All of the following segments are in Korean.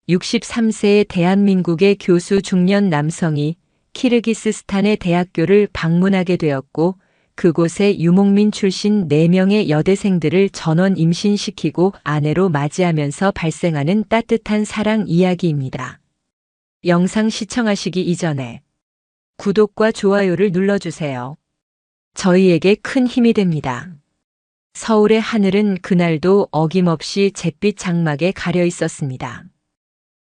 63세의 대한민국의 교수 중년 남성이 키르기스스탄의 대학교를 방문하게 되었고 그곳에 유목민 출신 4명의 여대생들을 전원 임신시키고 아내로 맞이하면서 발생하는 따뜻한 사랑 이야기입니다. 영상 시청하시기 이전에 구독과 좋아요를 눌러주세요. 저희에게 큰 힘이 됩니다. 서울의 하늘은 그날도 어김없이 잿빛 장막에 가려 있었습니다.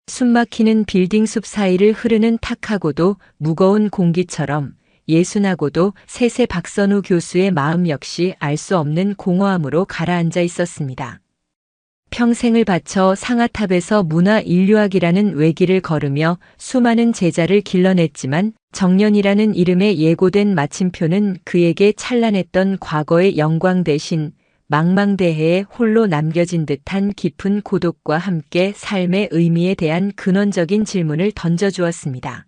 숨막히는 빌딩 숲 사이를 흐르는 탁하고도 무거운 공기처럼 예순하고도 세세 박선우 교수의 마음 역시 알 수 없는 공허함으로 가라앉아 있었습니다. 평생을 바쳐 상아탑에서 문화인류학이라는 외길을 걸으며 수많은 제자를 길러냈지만 정년이라는 이름에 예고된 마침표는 그에게 찬란했던 과거의 영광 대신 망망대해에 홀로 남겨진 듯한 깊은 고독과 함께 삶의 의미에 대한 근원적인 질문을 던져주었습니다.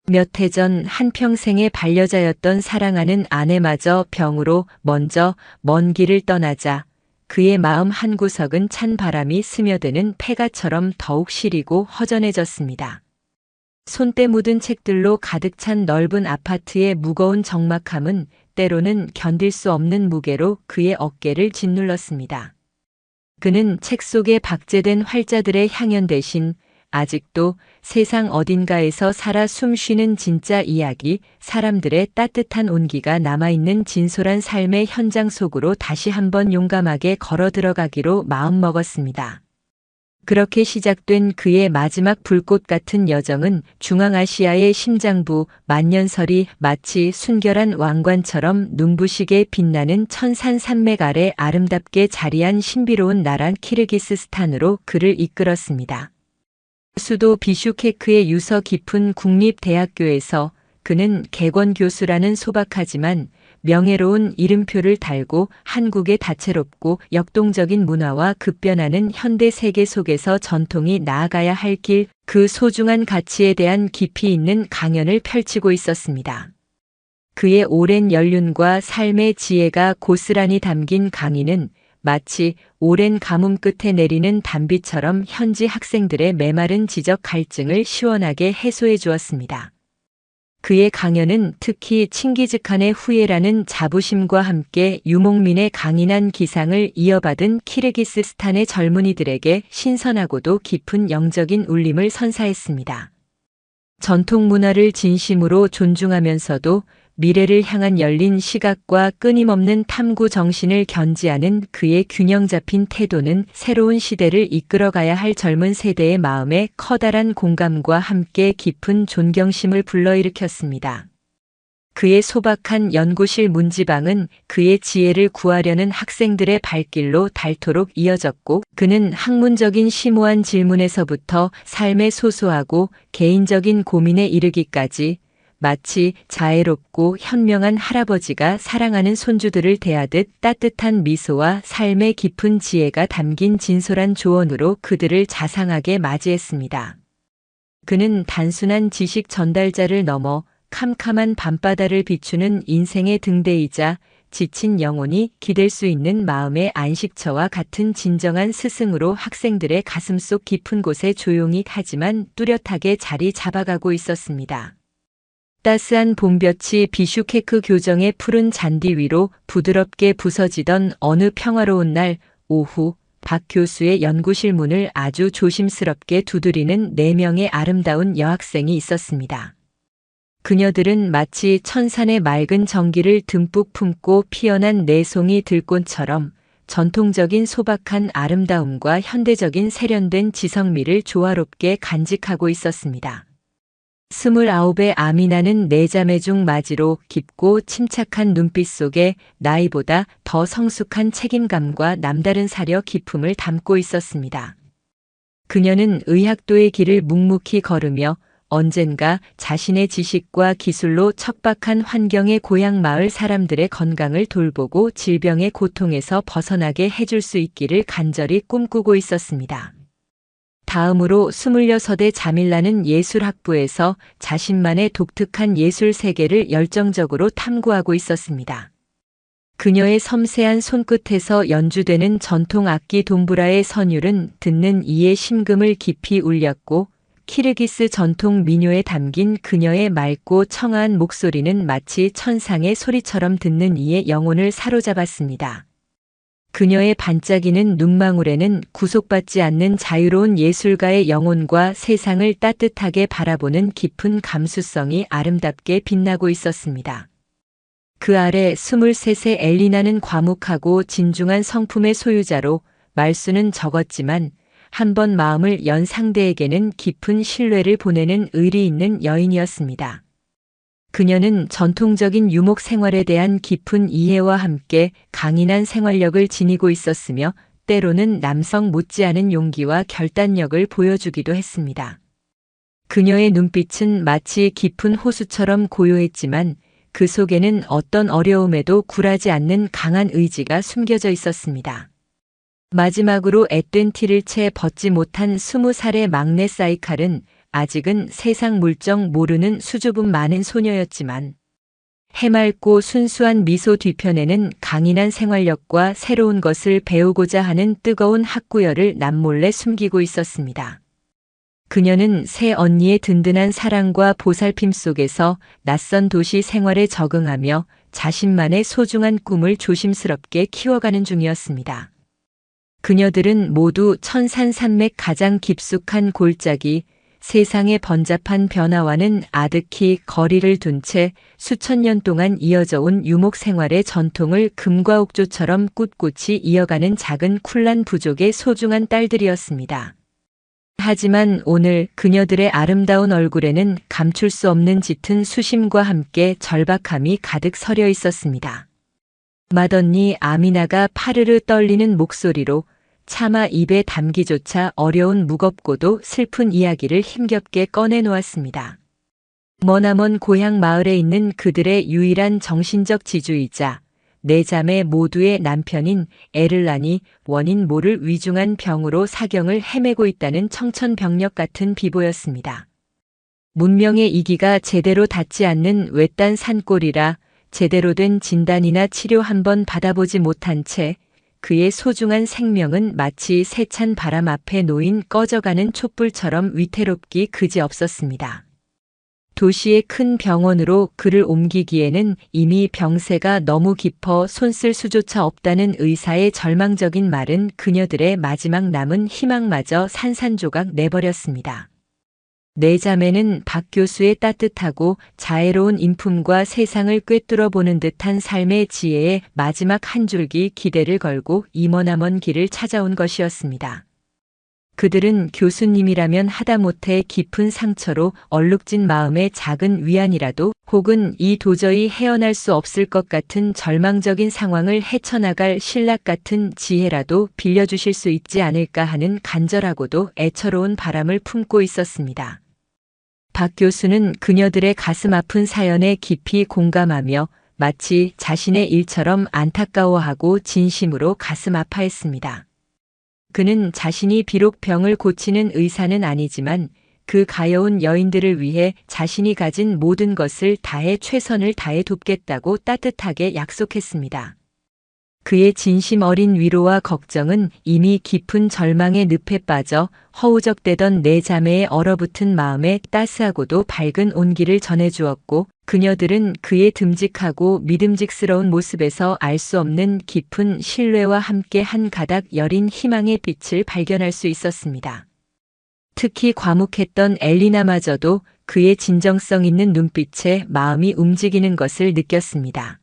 몇 해 전 한평생의 반려자였던 사랑하는 아내마저 병으로 먼저 먼 길을 떠나자 그의 마음 한구석은 찬 바람이 스며드는 폐가처럼 더욱 시리고 허전해졌습니다. 손때 묻은 책들로 가득 찬 넓은 아파트의 무거운 적막함은 때로는 견딜 수 없는 무게로 그의 어깨를 짓눌렀습니다. 그는 책 속에 박제된 활자들의 향연 대신 아직도 세상 어딘가에서 살아 숨쉬는 진짜 이야기, 사람들의 따뜻한 온기가 남아있는 진솔한 삶의 현장 속으로 다시 한번 용감하게 걸어 들어가기로 마음먹었습니다. 그렇게 시작된 그의 마지막 불꽃 같은 여정은 중앙아시아의 심장부 만년설이 마치 순결한 왕관처럼 눈부시게 빛나는 천산산맥 아래 아름답게 자리한 신비로운 나라 키르기스스탄으로 그를 이끌었습니다. 수도 비슈케크의 유서 깊은 국립대학교에서 그는 객원 교수라는 소박하지만 명예로운 이름표를 달고 한국의 다채롭고 역동적인 문화와 급변하는 현대 세계 속에서 전통이 나아가야 할 길, 그 소중한 가치에 대한 깊이 있는 강연을 펼치고 있었습니다. 그의 오랜 연륜과 삶의 지혜가 고스란히 담긴 강의는 마치 오랜 가뭄 끝에 내리는 단비처럼 현지 학생들의 메마른 지적 갈증을 시원하게 해소해 주었습니다. 그의 강연은 특히 칭기즈칸의 후예라는 자부심과 함께 유목민의 강인한 기상을 이어받은 키르기스스탄의 젊은이들에게 신선하고도 깊은 영적인 울림을 선사했습니다. 전통 문화를 진심으로 존중하면서도 미래를 향한 열린 시각과 끊임없는 탐구 정신을 견지하는 그의 균형 잡힌 태도는 새로운 시대를 이끌어가야 할 젊은 세대의 마음에 커다란 공감과 함께 깊은 존경심을 불러일으켰습니다. 그의 소박한 연구실 문지방은 그의 지혜를 구하려는 학생들의 발길로 닳도록 이어졌고 그는 학문적인 심오한 질문에서부터 삶의 소소하고 개인적인 고민에 이르기까지 마치 자애롭고 현명한 할아버지가 사랑하는 손주들을 대하듯 따뜻한 미소와 삶의 깊은 지혜가 담긴 진솔한 조언으로 그들을 자상하게 맞이했습니다. 그는 단순한 지식 전달자를 넘어 캄캄한 밤바다를 비추는 인생의 등대이자 지친 영혼이 기댈 수 있는 마음의 안식처와 같은 진정한 스승으로 학생들의 가슴속 깊은 곳에 조용히 하지만 뚜렷하게 자리 잡아가고 있었습니다. 따스한 봄볕이 비슈케크 교정의 푸른 잔디 위로 부드럽게 부서지던 어느 평화로운 날 오후 박 교수의 연구실 문을 아주 조심스럽게 두드리는 4명의 아름다운 여학생이 있었습니다. 그녀들은 마치 천산의 맑은 정기를 듬뿍 품고 피어난 4송이 들꽃처럼 전통적인 소박한 아름다움과 현대적인 세련된 지성미를 조화롭게 간직하고 있었습니다. 29의 아미나는 4자매 중 마지로 깊고 침착한 눈빛 속에 나이보다 더 성숙한 책임감과 남다른 사려 깊음을 담고 있었습니다. 그녀는 의학도의 길을 묵묵히 걸으며 언젠가 자신의 지식과 기술로 척박한 환경의 고향 마을 사람들의 건강을 돌보고 질병의 고통에서 벗어나게 해줄 수 있기를 간절히 꿈꾸고 있었습니다. 다음으로 26의 자밀라는 예술학부에서 자신만의 독특한 예술 세계를 열정적으로 탐구하고 있었습니다. 그녀의 섬세한 손끝에서 연주되는 전통 악기 동브라의 선율은 듣는 이의 심금을 깊이 울렸고, 키르기스 전통 민요에 담긴 그녀의 맑고 청아한 목소리는 마치 천상의 소리처럼 듣는 이의 영혼을 사로잡았습니다. 그녀의 반짝이는 눈망울에는 구속받지 않는 자유로운 예술가의 영혼과 세상을 따뜻하게 바라보는 깊은 감수성이 아름답게 빛나고 있었습니다. 그 아래 23세 엘리나는 과묵하고 진중한 성품의 소유자로 말수는 적었지만 한 번 마음을 연 상대에게는 깊은 신뢰를 보내는 의리 있는 여인이었습니다. 그녀는 전통적인 유목 생활에 대한 깊은 이해와 함께 강인한 생활력을 지니고 있었으며 때로는 남성 못지않은 용기와 결단력을 보여주기도 했습니다. 그녀의 눈빛은 마치 깊은 호수처럼 고요했지만 그 속에는 어떤 어려움에도 굴하지 않는 강한 의지가 숨겨져 있었습니다. 마지막으로 앳된 티를 채 벗지 못한 20살의 막내 사이칼은 아직은 세상 물정 모르는 수줍음 많은 소녀였지만 해맑고 순수한 미소 뒤편에는 강인한 생활력과 새로운 것을 배우고자 하는 뜨거운 학구열을 남몰래 숨기고 있었습니다. 그녀는 새 언니의 든든한 사랑과 보살핌 속에서 낯선 도시 생활에 적응하며 자신만의 소중한 꿈을 조심스럽게 키워가는 중이었습니다. 그녀들은 모두 천산산맥 가장 깊숙한 골짜기, 세상의 번잡한 변화와는 아득히 거리를 둔 채 수천 년 동안 이어져 온 유목 생활의 전통을 금과 옥조처럼 꿋꿋이 이어가는 작은 쿨란 부족의 소중한 딸들이었습니다. 하지만 오늘 그녀들의 아름다운 얼굴에는 감출 수 없는 짙은 수심과 함께 절박함이 가득 서려 있었습니다. 맏언니 아미나가 파르르 떨리는 목소리로 차마 입에 담기조차 어려운 무겁고도 슬픈 이야기를 힘겹게 꺼내놓았습니다. 머나먼 고향 마을에 있는 그들의 유일한 정신적 지주이자 네 자매 모두의 남편인 에를란이 원인 모를 위중한 병으로 사경을 헤매고 있다는 청천벽력 같은 비보였습니다. 문명의 이기가 제대로 닿지 않는 외딴 산골이라 제대로 된 진단이나 치료 한번 받아보지 못한 채 그의 소중한 생명은 마치 세찬 바람 앞에 놓인 꺼져가는 촛불처럼 위태롭기 그지없었습니다. 도시의 큰 병원으로 그를 옮기기에는 이미 병세가 너무 깊어 손쓸 수조차 없다는 의사의 절망적인 말은 그녀들의 마지막 남은 희망마저 산산조각 내버렸습니다. 네 자매는 박 교수의 따뜻하고 자애로운 인품과 세상을 꿰뚫어 보는 듯한 삶의 지혜에 마지막 한 줄기 기대를 걸고 이 머나먼 길을 찾아온 것이었습니다. 그들은 교수님이라면 하다못해 깊은 상처로 얼룩진 마음의 작은 위안이라도 혹은 이 도저히 헤어날 수 없을 것 같은 절망적인 상황을 헤쳐나갈 신락 같은 지혜라도 빌려주실 수 있지 않을까 하는 간절하고도 애처로운 바람을 품고 있었습니다. 박 교수는 그녀들의 가슴 아픈 사연에 깊이 공감하며 마치 자신의 일처럼 안타까워하고 진심으로 가슴 아파했습니다. 그는 자신이 비록 병을 고치는 의사는 아니지만 그 가여운 여인들을 위해 자신이 가진 모든 것을 다해 최선을 다해 돕겠다고 따뜻하게 약속했습니다. 그의 진심 어린 위로와 걱정은 이미 깊은 절망의 늪에 빠져 허우적대던 네 자매의 얼어붙은 마음에 따스하고도 밝은 온기를 전해주었고 그녀들은 그의 듬직하고 믿음직스러운 모습에서 알 수 없는 깊은 신뢰와 함께 한 가닥 여린 희망의 빛을 발견할 수 있었습니다. 특히 과묵했던 엘리나마저도 그의 진정성 있는 눈빛에 마음이 움직이는 것을 느꼈습니다.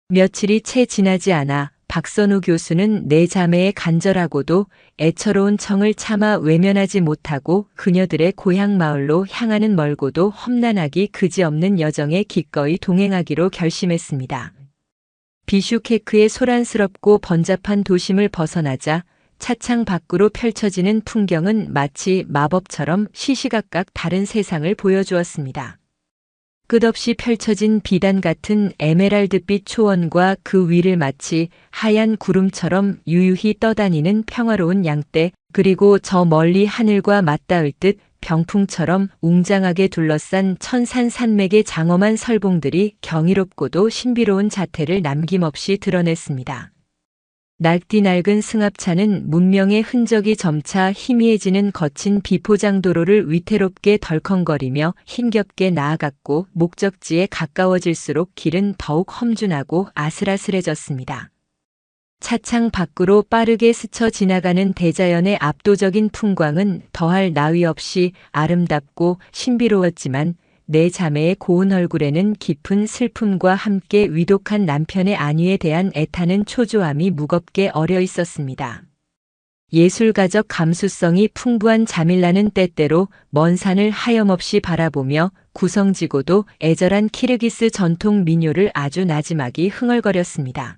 며칠이 채 지나지 않아 박선우 교수는 네 자매의 간절하고도 애처로운 청을 차마 외면하지 못하고 그녀들의 고향 마을로 향하는 멀고도 험난하기 그지없는 여정에 기꺼이 동행하기로 결심했습니다. 비슈케크의 소란스럽고 번잡한 도심을 벗어나자 차창 밖으로 펼쳐지는 풍경은 마치 마법처럼 시시각각 다른 세상을 보여주었습니다. 끝없이 펼쳐진 비단 같은 에메랄드빛 초원과 그 위를 마치 하얀 구름처럼 유유히 떠다니는 평화로운 양떼, 그리고 저 멀리 하늘과 맞닿을 듯 병풍처럼 웅장하게 둘러싼 천산산맥의 장엄한 설봉들이 경이롭고도 신비로운 자태를 남김없이 드러냈습니다. 낡디 낡은 승합차는 문명의 흔적이 점차 희미해지는 거친 비포장도로를 위태롭게 덜컹거리며 힘겹게 나아갔고, 목적지에 가까워질수록 길은 더욱 험준하고 아슬아슬해졌습니다. 차창 밖으로 빠르게 스쳐 지나가는 대자연의 압도적인 풍광은 더할 나위 없이 아름답고 신비로웠지만, 내 자매의 고운 얼굴에는 깊은 슬픔과 함께 위독한 남편의 안위에 대한 애타는 초조함이 무겁게 어려 있었습니다. 예술가적 감수성이 풍부한 자밀라는 때때로 먼 산을 하염없이 바라보며 구성지고도 애절한 키르기스 전통 민요를 아주 나지막이 흥얼거렸습니다.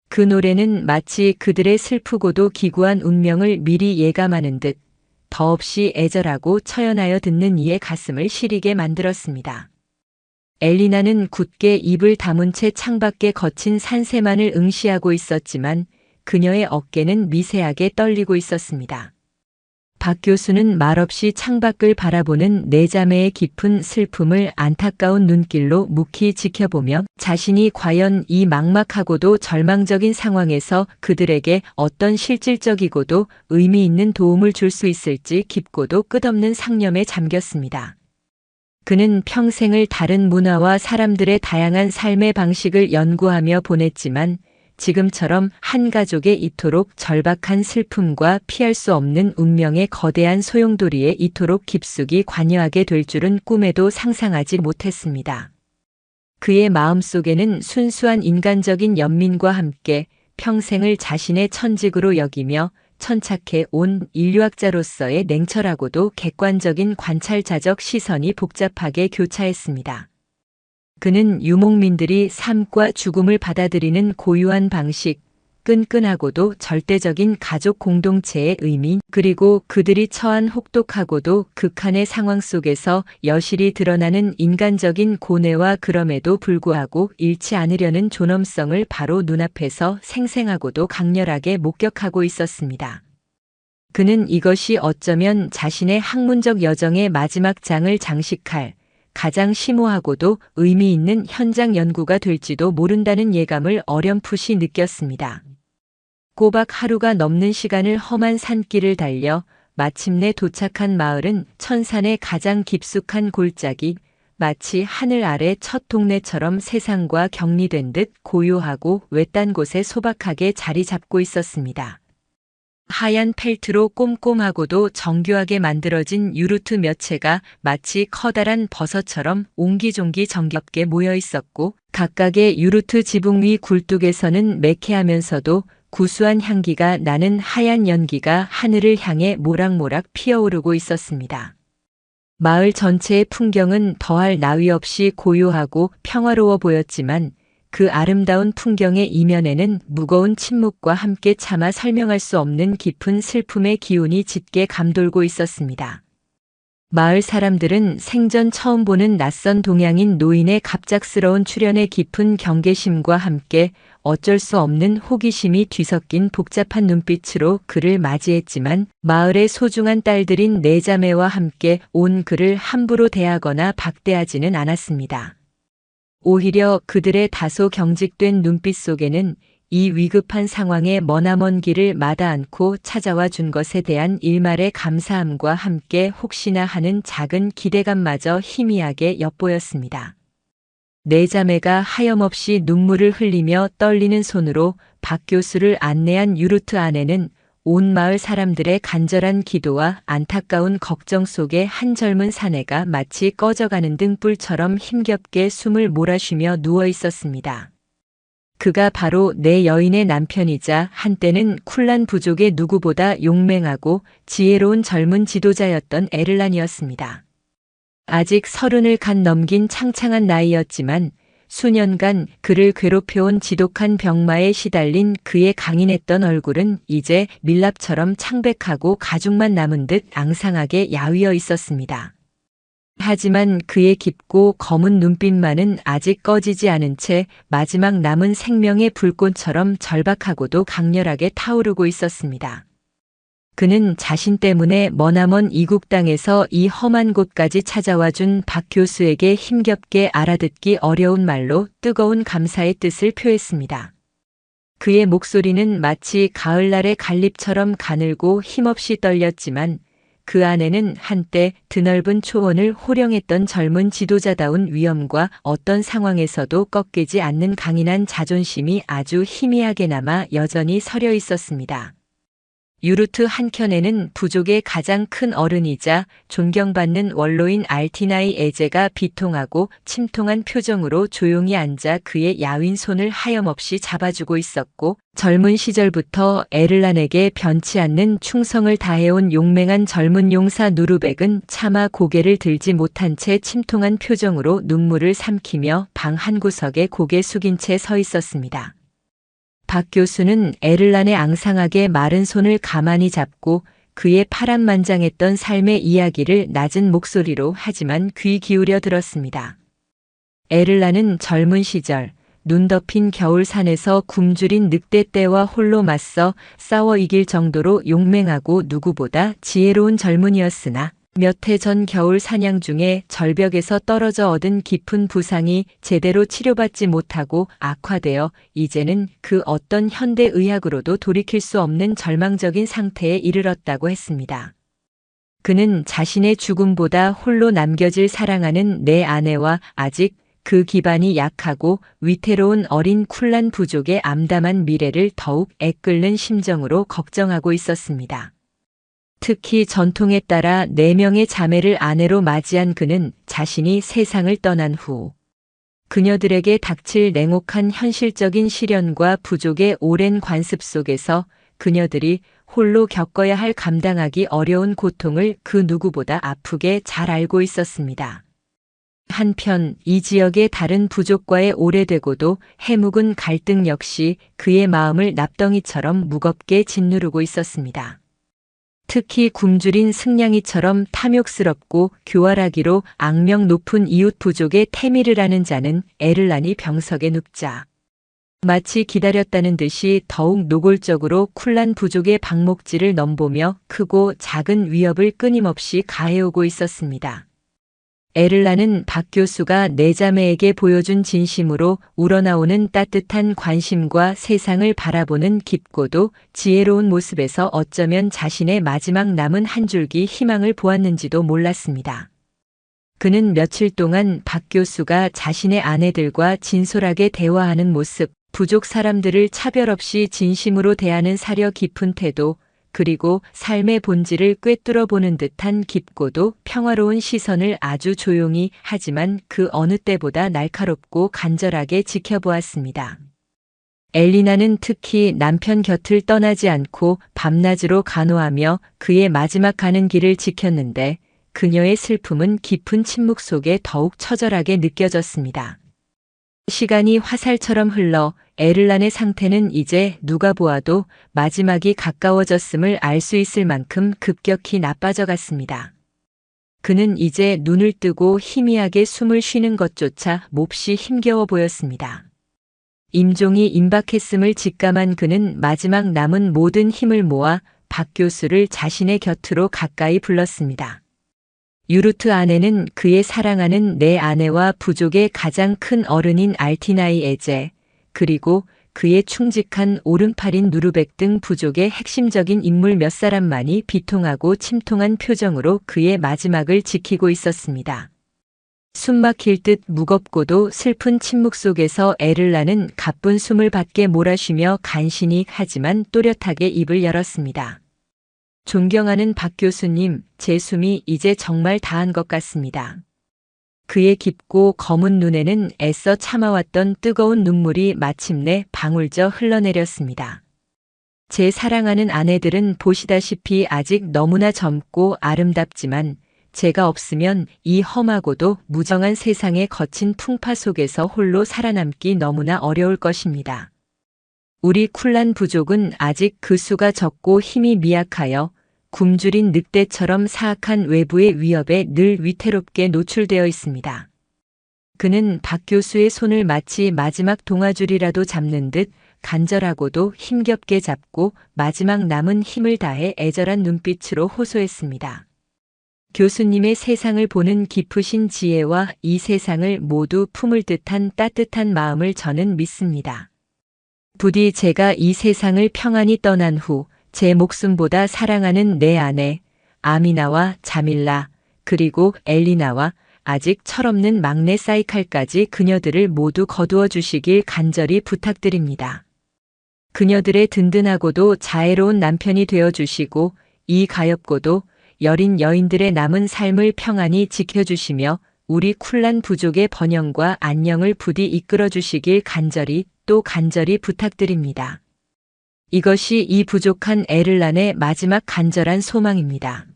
그 노래는 마치 그들의 슬프고도 기구한 운명을 미리 예감하는 듯 더없이 애절하고 처연하여 듣는 이의 가슴을 시리게 만들었습니다. 엘리나는 굳게 입을 다문 채 창밖에 거친 산세만을 응시하고 있었지만 그녀의 어깨는 미세하게 떨리고 있었습니다. 박 교수는 말없이 창밖을 바라보는 네 자매의 깊은 슬픔을 안타까운 눈길로 묵히 지켜보며 자신이 과연 이 막막하고도 절망적인 상황에서 그들에게 어떤 실질적이고도 의미 있는 도움을 줄 수 있을지 깊고도 끝없는 상념에 잠겼습니다. 그는 평생을 다른 문화와 사람들의 다양한 삶의 방식을 연구하며 보냈지만 지금처럼 한 가족의 이토록 절박한 슬픔과 피할 수 없는 운명의 거대한 소용돌이에 이토록 깊숙이 관여하게 될 줄은 꿈에도 상상하지 못했습니다. 그의 마음속에는 순수한 인간적인 연민과 함께 평생을 자신의 천직으로 여기며 천착해 온 인류학자로서의 냉철하고도 객관적인 관찰자적 시선이 복잡하게 교차했습니다. 그는 유목민들이 삶과 죽음을 받아들이는 고유한 방식, 끈끈하고도 절대적인 가족 공동체의 의미, 그리고 그들이 처한 혹독하고도 극한의 상황 속에서 여실히 드러나는 인간적인 고뇌와 그럼에도 불구하고 잃지 않으려는 존엄성을 바로 눈앞에서 생생하고도 강렬하게 목격하고 있었습니다. 그는 이것이 어쩌면 자신의 학문적 여정의 마지막 장을 장식할 가장 심오하고도 의미 있는 현장 연구가 될지도 모른다는 예감을 어렴풋이 느꼈습니다. 꼬박 하루가 넘는 시간을 험한 산길을 달려 마침내 도착한 마을은 천산의 가장 깊숙한 골짜기, 마치 하늘 아래 첫 동네처럼 세상과 격리된 듯 고요하고 외딴 곳에 소박하게 자리 잡고 있었습니다. 하얀 펠트로 꼼꼼하고도 정교하게 만들어진 유루트 몇 채가 마치 커다란 버섯처럼 옹기종기 정겹게 모여 있었고, 각각의 유루트 지붕 위 굴뚝에서는 매캐하면서도 구수한 향기가 나는 하얀 연기가 하늘을 향해 모락모락 피어오르고 있었습니다. 마을 전체의 풍경은 더할 나위 없이 고요하고 평화로워 보였지만 그 아름다운 풍경의 이면에는 무거운 침묵과 함께 차마 설명할 수 없는 깊은 슬픔의 기운이 짙게 감돌고 있었습니다. 마을 사람들은 생전 처음 보는 낯선 동양인 노인의 갑작스러운 출현에 깊은 경계심과 함께 어쩔 수 없는 호기심이 뒤섞인 복잡한 눈빛으로 그를 맞이했지만 마을의 소중한 딸들인 네 자매와 함께 온 그를 함부로 대하거나 박대하지는 않았습니다. 오히려 그들의 다소 경직된 눈빛 속에는 이 위급한 상황에 머나먼 길을 마다 않고 찾아와 준 것에 대한 일말의 감사함과 함께 혹시나 하는 작은 기대감마저 희미하게 엿보였습니다. 네 자매가 하염없이 눈물을 흘리며 떨리는 손으로 박 교수를 안내한 유루트 안에는 온 마을 사람들의 간절한 기도와 안타까운 걱정 속에 한 젊은 사내가 마치 꺼져가는 등불처럼 힘겹게 숨을 몰아쉬며 누워 있었습니다. 그가 바로 내 여인의 남편이자 한때는 쿨란 부족의 누구보다 용맹하고 지혜로운 젊은 지도자였던 에를란이었습니다. 아직 30을 갓 넘긴 창창한 나이였지만 수년간 그를 괴롭혀온 지독한 병마에 시달린 그의 강인했던 얼굴은 이제 밀랍처럼 창백하고 가죽만 남은 듯 앙상하게 야위어 있었습니다. 하지만 그의 깊고 검은 눈빛만은 아직 꺼지지 않은 채 마지막 남은 생명의 불꽃처럼 절박하고도 강렬하게 타오르고 있었습니다. 그는 자신 때문에 머나먼 이국 땅에서 이 험한 곳까지 찾아와 준 박 교수에게 힘겹게 알아듣기 어려운 말로 뜨거운 감사의 뜻을 표했습니다. 그의 목소리는 마치 가을날의 갈립처럼 가늘고 힘없이 떨렸지만 그 안에는 한때 드넓은 초원을 호령했던 젊은 지도자다운 위엄과 어떤 상황에서도 꺾이지 않는 강인한 자존심이 아주 희미하게 남아 여전히 서려 있었습니다. 유루트 한켠에는 부족의 가장 큰 어른이자 존경받는 원로인 알티나이 에제가 비통하고 침통한 표정으로 조용히 앉아 그의 야윈 손을 하염없이 잡아주고 있었고, 젊은 시절부터 에를란에게 변치 않는 충성을 다해온 용맹한 젊은 용사 누르벡은 차마 고개를 들지 못한 채 침통한 표정으로 눈물을 삼키며 방 한구석에 고개 숙인 채 서 있었습니다. 박 교수는 에를란의 앙상하게 마른 손을 가만히 잡고 그의 파란만장했던 삶의 이야기를 낮은 목소리로 하지만 귀 기울여 들었습니다. 에를란은 젊은 시절 눈 덮인 겨울산에서 굶주린 늑대떼와 홀로 맞서 싸워 이길 정도로 용맹하고 누구보다 지혜로운 젊은이였으나 몇 해 전 겨울 사냥 중에 절벽에서 떨어져 얻은 깊은 부상이 제대로 치료받지 못하고 악화되어 이제는 그 어떤 현대의학으로도 돌이킬 수 없는 절망적인 상태에 이르렀다고 했습니다. 그는 자신의 죽음보다 홀로 남겨질 사랑하는 내 아내와 아직 그 기반이 약하고 위태로운 어린 쿨란 부족의 암담한 미래를 더욱 애끓는 심정으로 걱정하고 있었습니다. 특히 전통에 따라 4명의 자매를 아내로 맞이한 그는 자신이 세상을 떠난 후 그녀들에게 닥칠 냉혹한 현실적인 시련과 부족의 오랜 관습 속에서 그녀들이 홀로 겪어야 할 감당하기 어려운 고통을 그 누구보다 아프게 잘 알고 있었습니다. 한편 이 지역의 다른 부족과의 오래되고도 해묵은 갈등 역시 그의 마음을 납덩이처럼 무겁게 짓누르고 있었습니다. 특히 굶주린 승냥이처럼 탐욕스럽고 교활하기로 악명 높은 이웃 부족의 테미르라는 자는 에를란이 병석에 눕자 마치 기다렸다는 듯이 더욱 노골적으로 쿨란 부족의 방목지를 넘보며 크고 작은 위협을 끊임없이 가해오고 있었습니다. 에를란은 박 교수가 네 자매에게 보여준 진심으로 우러나오는 따뜻한 관심과 세상을 바라보는 깊고도 지혜로운 모습에서 어쩌면 자신의 마지막 남은 한 줄기 희망을 보았는지도 몰랐습니다. 그는 며칠 동안 박 교수가 자신의 아내들과 진솔하게 대화하는 모습, 부족 사람들을 차별 없이 진심으로 대하는 사려 깊은 태도, 그리고 삶의 본질을 꿰뚫어 보는 듯한 깊고도 평화로운 시선을 아주 조용히 하지만 그 어느 때보다 날카롭고 간절하게 지켜보았습니다. 엘리나는 특히 남편 곁을 떠나지 않고 밤낮으로 간호하며 그의 마지막 가는 길을 지켰는데 그녀의 슬픔은 깊은 침묵 속에 더욱 처절하게 느껴졌습니다. 시간이 화살처럼 흘러 에를란의 상태는 이제 누가 보아도 마지막이 가까워졌음을 알 수 있을 만큼 급격히 나빠져 갔습니다. 그는 이제 눈을 뜨고 희미하게 숨을 쉬는 것조차 몹시 힘겨워 보였습니다. 임종이 임박했음을 직감한 그는 마지막 남은 모든 힘을 모아 박 교수를 자신의 곁으로 가까이 불렀습니다. 유루트 아내는 그의 사랑하는 내 아내와 부족의 가장 큰 어른인 알티나이 에제, 그리고 그의 충직한 오른팔인 누르벡 등 부족의 핵심적인 인물 몇 사람만이 비통하고 침통한 표정으로 그의 마지막을 지키고 있었습니다. 숨막힐 듯 무겁고도 슬픈 침묵 속에서 에를란은 가쁜 숨을 밖에 몰아쉬며 간신히 하지만 또렷하게 입을 열었습니다. 존경하는 박 교수님, 제 숨이 이제 정말 다한 것 같습니다. 그의 깊고 검은 눈에는 애써 참아왔던 뜨거운 눈물이 마침내 방울져 흘러내렸습니다. 제 사랑하는 아내들은 보시다시피 아직 너무나 젊고 아름답지만 제가 없으면 이 험하고도 무정한 세상의 거친 풍파 속에서 홀로 살아남기 너무나 어려울 것입니다. 우리 쿨란 부족은 아직 그 수가 적고 힘이 미약하여 굶주린 늑대처럼 사악한 외부의 위협에 늘 위태롭게 노출되어 있습니다. 그는 박 교수의 손을 마치 마지막 동아줄이라도 잡는 듯 간절하고도 힘겹게 잡고 마지막 남은 힘을 다해 애절한 눈빛으로 호소했습니다. 교수님의 세상을 보는 깊으신 지혜와 이 세상을 모두 품을 듯한 따뜻한 마음을 저는 믿습니다. 부디 제가 이 세상을 평안히 떠난 후 제 목숨보다 사랑하는 내 아내 아미나와 자밀라 그리고 엘리나와 아직 철없는 막내 사이칼까지 그녀들을 모두 거두어 주시길 간절히 부탁드립니다. 그녀들의 든든하고도 자애로운 남편이 되어 주시고 이 가엾고도 여린 여인들의 남은 삶을 평안히 지켜주시며 우리 쿨란 부족의 번영과 안녕을 부디 이끌어 주시길 간절히 또 간절히 부탁드립니다. 이것이 이 부족한 에를란의 마지막 간절한 소망입니다.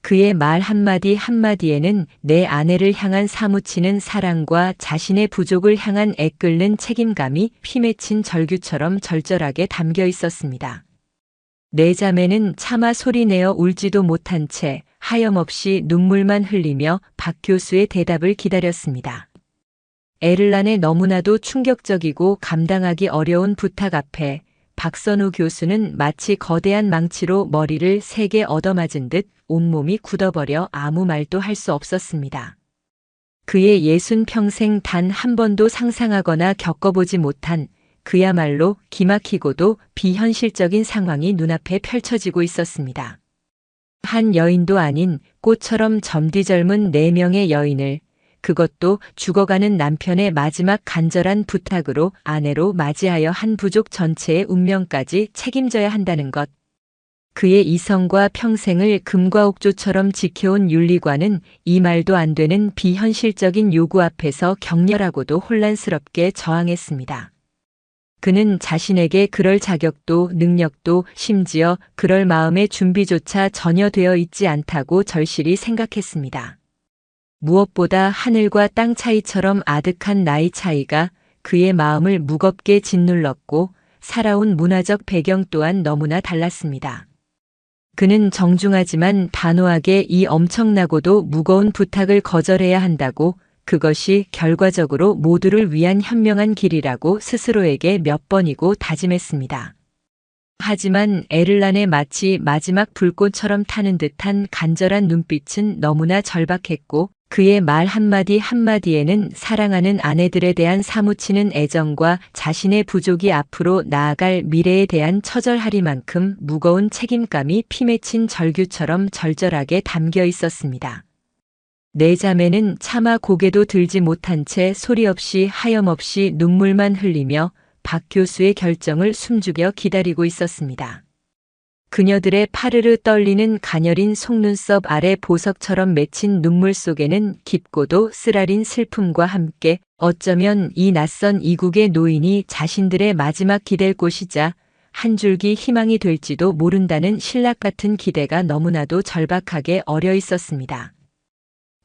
그의 말 한마디 한마디에는 내 아내를 향한 사무치는 사랑과 자신의 부족을 향한 애끓는 책임감이 피맺힌 절규처럼 절절하게 담겨 있었습니다. 내 자매는 차마 소리내어 울지도 못한 채 하염없이 눈물만 흘리며 박 교수의 대답을 기다렸습니다. 에를란의 너무나도 충격적이고 감당하기 어려운 부탁 앞에 박선우 교수는 마치 거대한 망치로 머리를 세게 얻어맞은 듯 온몸이 굳어버려 아무 말도 할 수 없었습니다. 그의 60평생 단 한 번도 상상하거나 겪어보지 못한 그야말로 기막히고도 비현실적인 상황이 눈앞에 펼쳐지고 있었습니다. 한 여인도 아닌 꽃처럼 점디절문 4명의 여인을 그것도 죽어가는 남편의 마지막 간절한 부탁으로 아내로 맞이하여 한 부족 전체의 운명까지 책임져야 한다는 것. 그의 이성과 평생을 금과 옥조처럼 지켜온 윤리관은 이 말도 안 되는 비현실적인 요구 앞에서 격렬하고도 혼란스럽게 저항했습니다. 그는 자신에게 그럴 자격도 능력도 심지어 그럴 마음의 준비조차 전혀 되어 있지 않다고 절실히 생각했습니다. 무엇보다 하늘과 땅 차이처럼 아득한 나이 차이가 그의 마음을 무겁게 짓눌렀고 살아온 문화적 배경 또한 너무나 달랐습니다. 그는 정중하지만 단호하게 이 엄청나고도 무거운 부탁을 거절해야 한다고 그것이 결과적으로 모두를 위한 현명한 길이라고 스스로에게 몇 번이고 다짐했습니다. 하지만 에를란의 마치 마지막 불꽃처럼 타는 듯한 간절한 눈빛은 너무나 절박했고 그의 말 한마디 한마디에는 사랑하는 아내들에 대한 사무치는 애정과 자신의 부족이 앞으로 나아갈 미래에 대한 처절하리만큼 무거운 책임감이 피맺힌 절규처럼 절절하게 담겨 있었습니다. 내 자매는 차마 고개도 들지 못한 채 소리 없이 하염없이 눈물만 흘리며 박 교수의 결정을 숨죽여 기다리고 있었습니다. 그녀들의 파르르 떨리는 가녀린 속눈썹 아래 보석처럼 맺힌 눈물 속에는 깊고도 쓰라린 슬픔과 함께 어쩌면 이 낯선 이국의 노인이 자신들의 마지막 기댈 곳이자 한 줄기 희망이 될지도 모른다는 신락 같은 기대가 너무나도 절박하게 어려 있었습니다.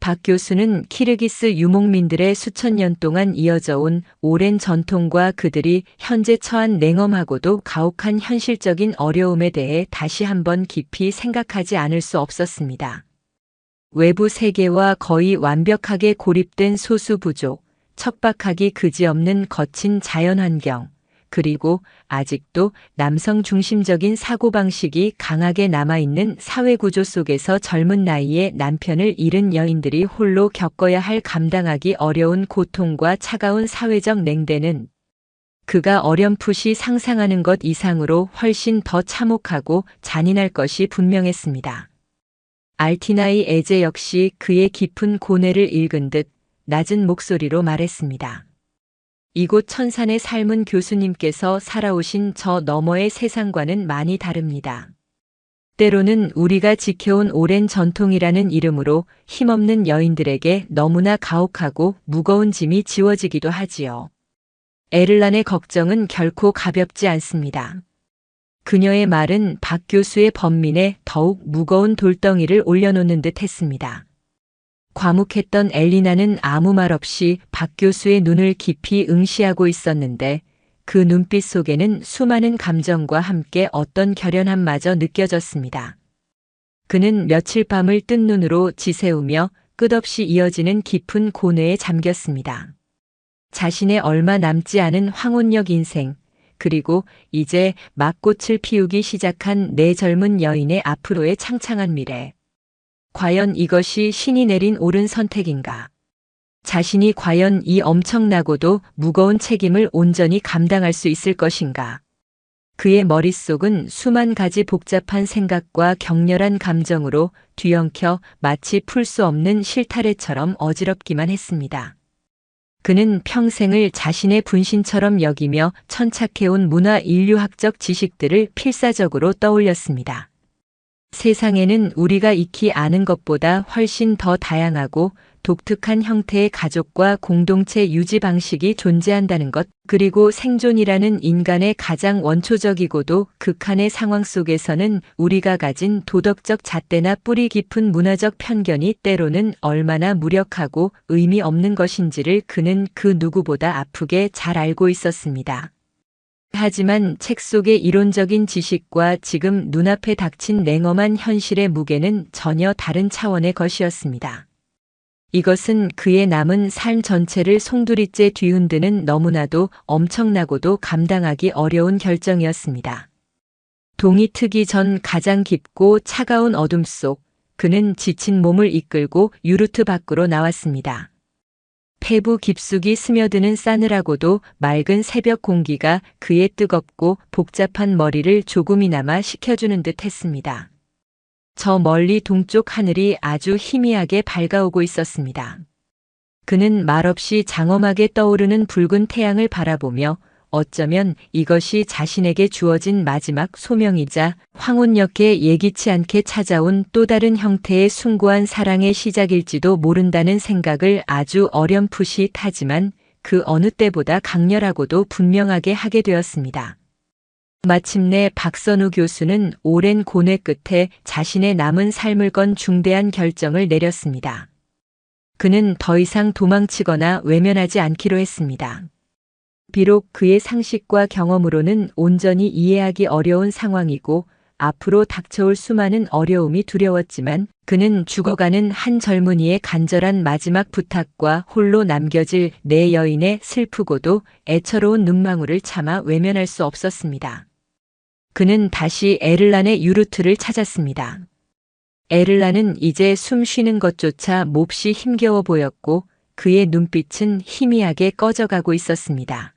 박 교수는 키르기스 유목민들의 수천 년 동안 이어져 온 오랜 전통과 그들이 현재 처한 냉엄하고도 가혹한 현실적인 어려움에 대해 다시 한번 깊이 생각하지 않을 수 없었습니다. 외부 세계와 거의 완벽하게 고립된 소수 부족, 척박하기 그지없는 거친 자연환경, 그리고 아직도 남성 중심적인 사고방식이 강하게 남아있는 사회구조 속에서 젊은 나이에 남편을 잃은 여인들이 홀로 겪어야 할 감당하기 어려운 고통과 차가운 사회적 냉대는 그가 어렴풋이 상상하는 것 이상으로 훨씬 더 참혹하고 잔인할 것이 분명했습니다. 알티나이 에제 역시 그의 깊은 고뇌를 읽은 듯 낮은 목소리로 말했습니다. 이곳 천산의 삶은 교수님께서 살아오신 저 너머의 세상과는 많이 다릅니다. 때로는 우리가 지켜온 오랜 전통이라는 이름으로 힘없는 여인들에게 너무나 가혹하고 무거운 짐이 지워지기도 하지요. 에를란의 걱정은 결코 가볍지 않습니다. 그녀의 말은 박 교수의 번민에 더욱 무거운 돌덩이를 올려놓는 듯 했습니다. 과묵했던 엘리나는 아무 말 없이 박 교수의 눈을 깊이 응시하고 있었는데 그 눈빛 속에는 수많은 감정과 함께 어떤 결연함마저 느껴졌습니다. 그는 며칠 밤을 뜬 눈으로 지새우며 끝없이 이어지는 깊은 고뇌에 잠겼습니다. 자신의 얼마 남지 않은 황혼역 인생, 그리고 이제 막 꽃을 피우기 시작한 내 젊은 여인의 앞으로의 창창한 미래. 과연 이것이 신이 내린 옳은 선택인가? 자신이 과연 이 엄청나고도 무거운 책임을 온전히 감당할 수 있을 것인가? 그의 머릿속은 수만 가지 복잡한 생각과 격렬한 감정으로 뒤엉켜 마치 풀 수 없는 실타래처럼 어지럽기만 했습니다. 그는 평생을 자신의 분신처럼 여기며 천착해온 문화 인류학적 지식들을 필사적으로 떠올렸습니다. 세상에는 우리가 익히 아는 것보다 훨씬 더 다양하고 독특한 형태의 가족과 공동체 유지 방식이 존재한다는 것, 그리고 생존이라는 인간의 가장 원초적이고도 극한의 상황 속에서는 우리가 가진 도덕적 잣대나 뿌리 깊은 문화적 편견이 때로는 얼마나 무력하고 의미 없는 것인지를 그는 그 누구보다 아프게 잘 알고 있었습니다. 하지만 책 속의 이론적인 지식과 지금 눈앞에 닥친 냉엄한 현실의 무게는 전혀 다른 차원의 것이었습니다. 이것은 그의 남은 삶 전체를 송두리째 뒤흔드는 너무나도 엄청나고도 감당하기 어려운 결정이었습니다. 동이 트기 전 가장 깊고 차가운 어둠 속 그는 지친 몸을 이끌고 유루트 밖으로 나왔습니다. 폐부 깊숙이 스며드는 싸늘하고도 맑은 새벽 공기가 그의 뜨겁고 복잡한 머리를 조금이나마 식혀주는 듯 했습니다. 저 멀리 동쪽 하늘이 아주 희미하게 밝아오고 있었습니다. 그는 말없이 장엄하게 떠오르는 붉은 태양을 바라보며 어쩌면 이것이 자신에게 주어진 마지막 소명이자 황혼역에 예기치 않게 찾아온 또 다른 형태의 숭고한 사랑의 시작일지도 모른다는 생각을 아주 어렴풋이 하지만 그 어느 때보다 강렬하고도 분명하게 하게 되었습니다. 마침내 박선우 교수는 오랜 고뇌 끝에 자신의 남은 삶을 건 중대한 결정을 내렸습니다. 그는 더 이상 도망치거나 외면하지 않기로 했습니다. 비록 그의 상식과 경험으로는 온전히 이해하기 어려운 상황이고 앞으로 닥쳐올 수많은 어려움이 두려웠지만 그는 죽어가는 한 젊은이의 간절한 마지막 부탁과 홀로 남겨질 내 여인의 슬프고도 애처로운 눈망울을 차마 외면할 수 없었습니다. 그는 다시 에를란의 유루트를 찾았습니다. 에를란은 이제 숨 쉬는 것조차 몹시 힘겨워 보였고 그의 눈빛은 희미하게 꺼져가고 있었습니다.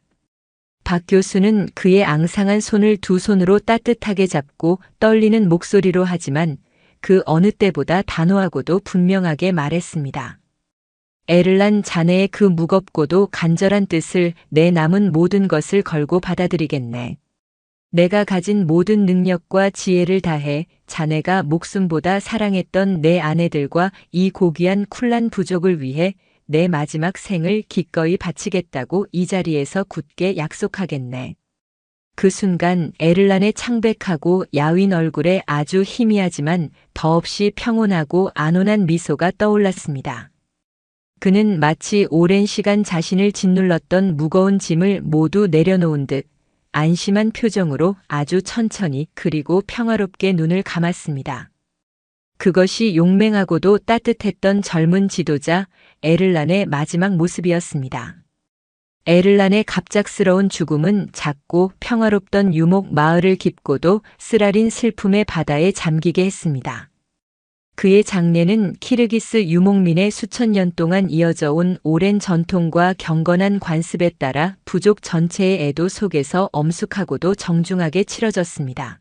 박 교수는 그의 앙상한 손을 두 손으로 따뜻하게 잡고 떨리는 목소리로 하지만 그 어느 때보다 단호하고도 분명하게 말했습니다. 에를란 자네의 그 무겁고도 간절한 뜻을 내 남은 모든 것을 걸고 받아들이겠네. 내가 가진 모든 능력과 지혜를 다해 자네가 목숨보다 사랑했던 내 아내들과 이 고귀한 쿨란 부족을 위해 내 마지막 생을 기꺼이 바치겠다고 이 자리에서 굳게 약속하겠네. 그 순간 에를란의 창백하고 야윈 얼굴에 아주 희미하지만 더없이 평온하고 안온한 미소가 떠올랐습니다. 그는 마치 오랜 시간 자신을 짓눌렀던 무거운 짐을 모두 내려놓은 듯 안심한 표정으로 아주 천천히 그리고 평화롭게 눈을 감았습니다. 그것이 용맹하고도 따뜻했던 젊은 지도자 에를란의 마지막 모습이었습니다. 에를란의 갑작스러운 죽음은 작고 평화롭던 유목 마을을 깊고도 쓰라린 슬픔의 바다에 잠기게 했습니다. 그의 장례는 키르기스 유목민의 수천 년 동안 이어져 온 오랜 전통과 경건한 관습에 따라 부족 전체의 애도 속에서 엄숙하고도 정중하게 치러졌습니다.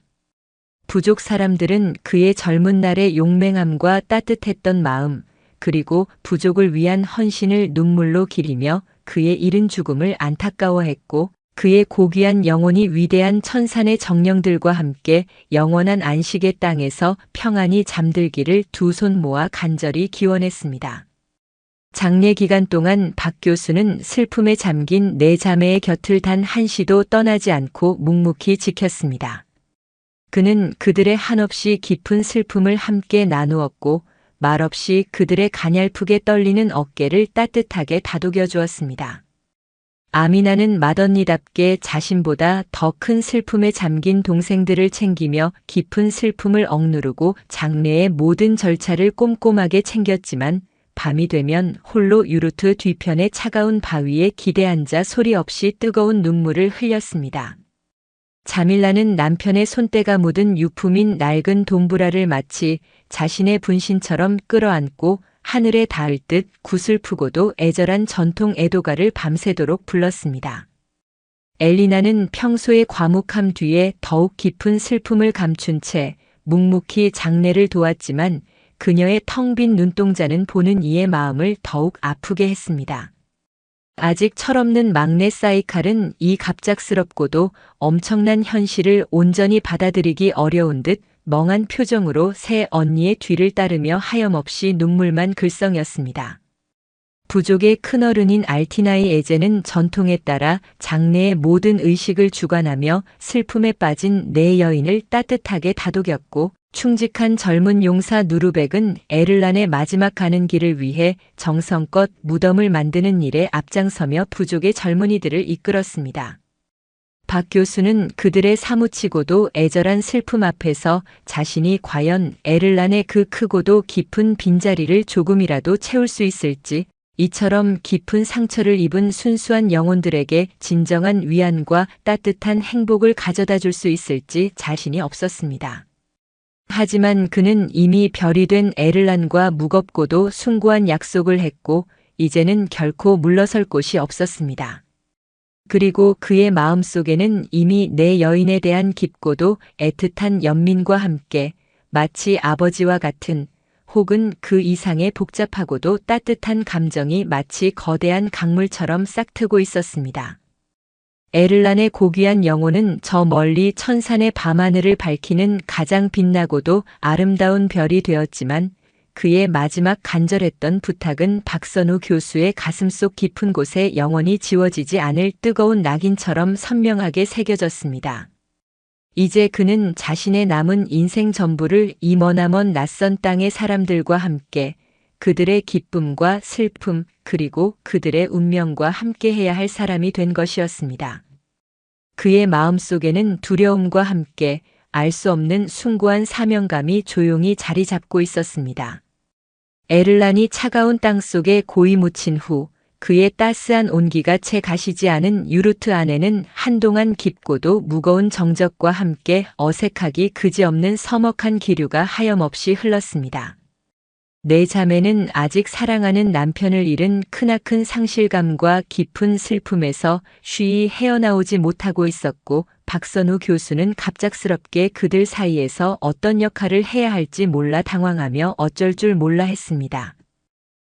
부족 사람들은 그의 젊은 날의 용맹함과 따뜻했던 마음, 그리고 부족을 위한 헌신을 눈물로 기리며 그의 이른 죽음을 안타까워했고 그의 고귀한 영혼이 위대한 천산의 정령들과 함께 영원한 안식의 땅에서 평안히 잠들기를 두 손 모아 간절히 기원했습니다. 장례 기간 동안 박 교수는 슬픔에 잠긴 네 자매의 곁을 단 한시도 떠나지 않고 묵묵히 지켰습니다. 그는 그들의 한없이 깊은 슬픔을 함께 나누었고 말없이 그들의 가냘프게 떨리는 어깨를 따뜻하게 다독여 주었습니다. 아미나는 맏언니답게 자신보다 더 큰 슬픔에 잠긴 동생들을 챙기며 깊은 슬픔을 억누르고 장례의 모든 절차를 꼼꼼하게 챙겼지만 밤이 되면 홀로 유루트 뒤편의 차가운 바위에 기대 앉아 소리 없이 뜨거운 눈물을 흘렸습니다. 자밀라는 남편의 손때가 묻은 유품인 낡은 돈브라를 마치 자신의 분신처럼 끌어안고 하늘에 닿을 듯 구슬프고도 애절한 전통 애도가를 밤새도록 불렀습니다. 엘리나는 평소의 과묵함 뒤에 더욱 깊은 슬픔을 감춘 채 묵묵히 장례를 도왔지만 그녀의 텅 빈 눈동자는 보는 이의 마음을 더욱 아프게 했습니다. 아직 철없는 막내 사이칼은 이 갑작스럽고도 엄청난 현실을 온전히 받아들이기 어려운 듯 멍한 표정으로 새 언니의 뒤를 따르며 하염없이 눈물만 글썽였습니다. 부족의 큰어른인 알티나의 에제는 전통에 따라 장례의 모든 의식을 주관하며 슬픔에 빠진 네 여인을 따뜻하게 다독였고, 충직한 젊은 용사 누르벡은 에를란의 마지막 가는 길을 위해 정성껏 무덤을 만드는 일에 앞장서며 부족의 젊은이들을 이끌었습니다. 박 교수는 그들의 사무치고도 애절한 슬픔 앞에서 자신이 과연 에를란의 그 크고도 깊은 빈자리를 조금이라도 채울 수 있을지, 이처럼 깊은 상처를 입은 순수한 영혼들에게 진정한 위안과 따뜻한 행복을 가져다 줄 수 있을지 자신이 없었습니다. 하지만 그는 이미 별이 된 에를란과 무겁고도 숭고한 약속을 했고 이제는 결코 물러설 곳이 없었습니다. 그리고 그의 마음속에는 이미 내 여인에 대한 깊고도 애틋한 연민과 함께 마치 아버지와 같은 혹은 그 이상의 복잡하고도 따뜻한 감정이 마치 거대한 강물처럼 싹트고 있었습니다. 에를란의 고귀한 영혼은 저 멀리 천산의 밤하늘을 밝히는 가장 빛나고도 아름다운 별이 되었지만 그의 마지막 간절했던 부탁은 박선우 교수의 가슴속 깊은 곳에 영원히 지워지지 않을 뜨거운 낙인처럼 선명하게 새겨졌습니다. 이제 그는 자신의 남은 인생 전부를 이 머나먼 낯선 땅의 사람들과 함께 그들의 기쁨과 슬픔 그리고 그들의 운명과 함께해야 할 사람이 된 것이었습니다. 그의 마음속에는 두려움과 함께 알 수 없는 숭고한 사명감이 조용히 자리 잡고 있었습니다. 에를란이 차가운 땅 속에 고이 묻힌 후 그의 따스한 온기가 채 가시지 않은 유르트 안에는 한동안 깊고도 무거운 정적과 함께 어색하기 그지없는 서먹한 기류가 하염없이 흘렀습니다. 네 자매는 아직 사랑하는 남편을 잃은 크나큰 상실감과 깊은 슬픔에서 쉬이 헤어나오지 못하고 있었고, 박선우 교수는 갑작스럽게 그들 사이에서 어떤 역할을 해야 할지 몰라 당황하며 어쩔 줄 몰라 했습니다.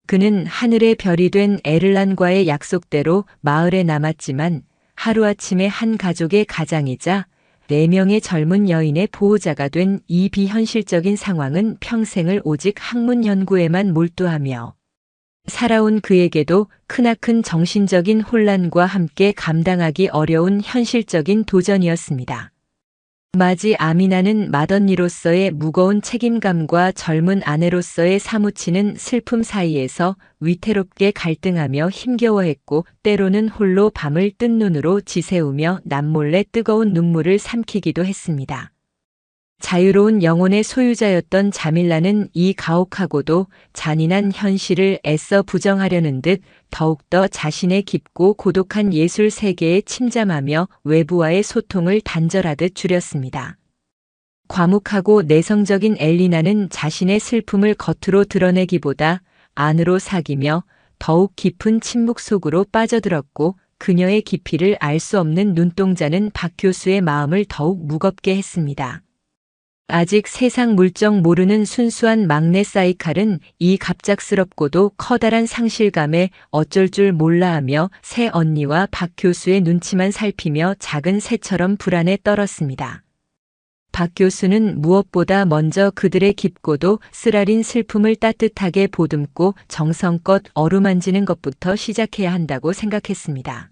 그는 하늘의 별이 된 에를란과의 약속대로 마을에 남았지만 하루아침에 한 가족의 가장이자 4명의 젊은 여인의 보호자가 된 이 비현실적인 상황은 평생을 오직 학문 연구에만 몰두하며 살아온 그에게도 크나큰 정신적인 혼란과 함께 감당하기 어려운 현실적인 도전이었습니다. 마지 아미나는 맏언니로서의 무거운 책임감과 젊은 아내로서의 사무치는 슬픔 사이에서 위태롭게 갈등하며 힘겨워했고 때로는 홀로 밤을 뜬 눈으로 지새우며 남몰래 뜨거운 눈물을 삼키기도 했습니다. 자유로운 영혼의 소유자였던 자밀라는 이 가혹하고도 잔인한 현실을 애써 부정하려는 듯 더욱더 자신의 깊고 고독한 예술 세계에 침잠하며 외부와의 소통을 단절하듯 줄였습니다. 과묵하고 내성적인 엘리나는 자신의 슬픔을 겉으로 드러내기보다 안으로 사귀며 더욱 깊은 침묵 속으로 빠져들었고 그녀의 깊이를 알 수 없는 눈동자는 박 교수의 마음을 더욱 무겁게 했습니다. 아직 세상 물정 모르는 순수한 막내 사이칼은 이 갑작스럽고도 커다란 상실감에 어쩔 줄 몰라하며 새 언니와 박 교수의 눈치만 살피며 작은 새처럼 불안에 떨었습니다. 박 교수는 무엇보다 먼저 그들의 깊고도 쓰라린 슬픔을 따뜻하게 보듬고 정성껏 어루만지는 것부터 시작해야 한다고 생각했습니다.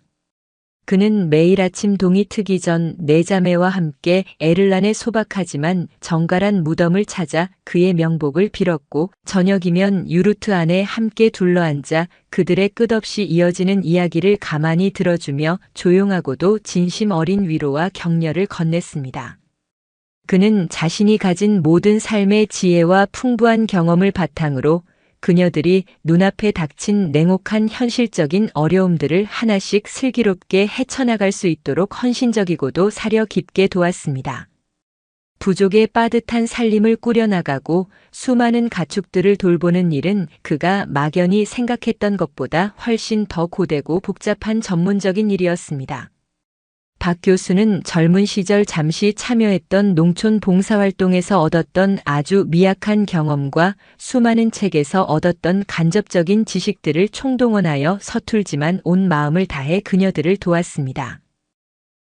그는 매일 아침 동이 트기 전 네 자매와 함께 에를란의 소박하지만 정갈한 무덤을 찾아 그의 명복을 빌었고 저녁이면 유르트 안에 함께 둘러앉아 그들의 끝없이 이어지는 이야기를 가만히 들어주며 조용하고도 진심 어린 위로와 격려를 건넸습니다. 그는 자신이 가진 모든 삶의 지혜와 풍부한 경험을 바탕으로 그녀들이 눈앞에 닥친 냉혹한 현실적인 어려움들을 하나씩 슬기롭게 헤쳐나갈 수 있도록 헌신적이고도 사려 깊게 도왔습니다. 부족의 빠듯한 살림을 꾸려나가고 수많은 가축들을 돌보는 일은 그가 막연히 생각했던 것보다 훨씬 더 고되고 복잡한 전문적인 일이었습니다. 박 교수는 젊은 시절 잠시 참여했던 농촌 봉사활동에서 얻었던 아주 미약한 경험과 수많은 책에서 얻었던 간접적인 지식들을 총동원하여 서툴지만 온 마음을 다해 그녀들을 도왔습니다.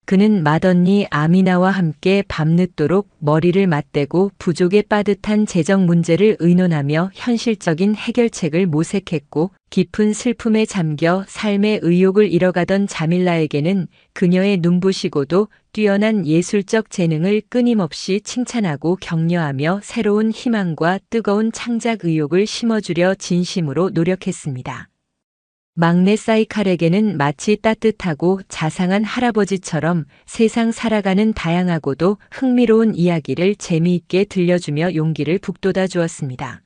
그는 맏언니 아미나와 함께 밤늦도록 머리를 맞대고 부족의 빠듯한 재정 문제를 의논하며 현실적인 해결책을 모색했고, 깊은 슬픔에 잠겨 삶의 의욕을 잃어가던 자밀라에게는 그녀의 눈부시고도 뛰어난 예술적 재능을 끊임없이 칭찬하고 격려하며 새로운 희망과 뜨거운 창작 의욕을 심어주려 진심으로 노력했습니다. 막내 사이칼에게는 마치 따뜻하고 자상한 할아버지처럼 세상 살아가는 다양하고도 흥미로운 이야기를 재미있게 들려주며 용기를 북돋아 주었습니다.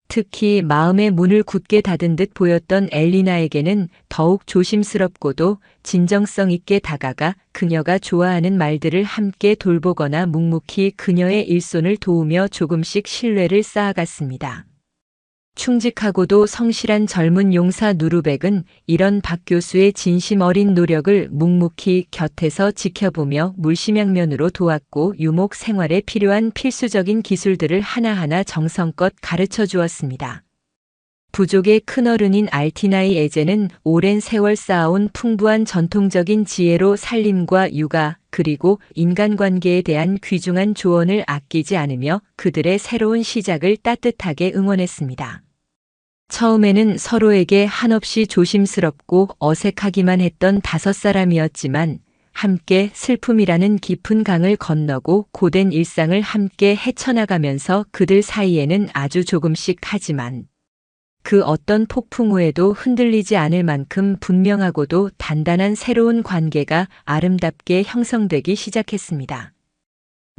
특히 마음의 문을 굳게 닫은 듯 보였던 엘리나에게는 더욱 조심스럽고도 진정성 있게 다가가 그녀가 좋아하는 말들을 함께 돌보거나 묵묵히 그녀의 일손을 도우며 조금씩 신뢰를 쌓아갔습니다. 충직하고도 성실한 젊은 용사 누르벡은 이런 박 교수의 진심 어린 노력을 묵묵히 곁에서 지켜보며 물심양면으로 도왔고, 유목 생활에 필요한 필수적인 기술들을 하나하나 정성껏 가르쳐 주었습니다. 부족의 큰어른인 알티나이 에제는 오랜 세월 쌓아온 풍부한 전통적인 지혜로 살림과 육아, 그리고 인간관계에 대한 귀중한 조언을 아끼지 않으며 그들의 새로운 시작을 따뜻하게 응원했습니다. 처음에는 서로에게 한없이 조심스럽고 어색하기만 했던 5사람이었지만 함께 슬픔이라는 깊은 강을 건너고 고된 일상을 함께 헤쳐나가면서 그들 사이에는 아주 조금씩 하지만 그 어떤 폭풍 후에도 흔들리지 않을 만큼 분명하고도 단단한 새로운 관계가 아름답게 형성되기 시작했습니다.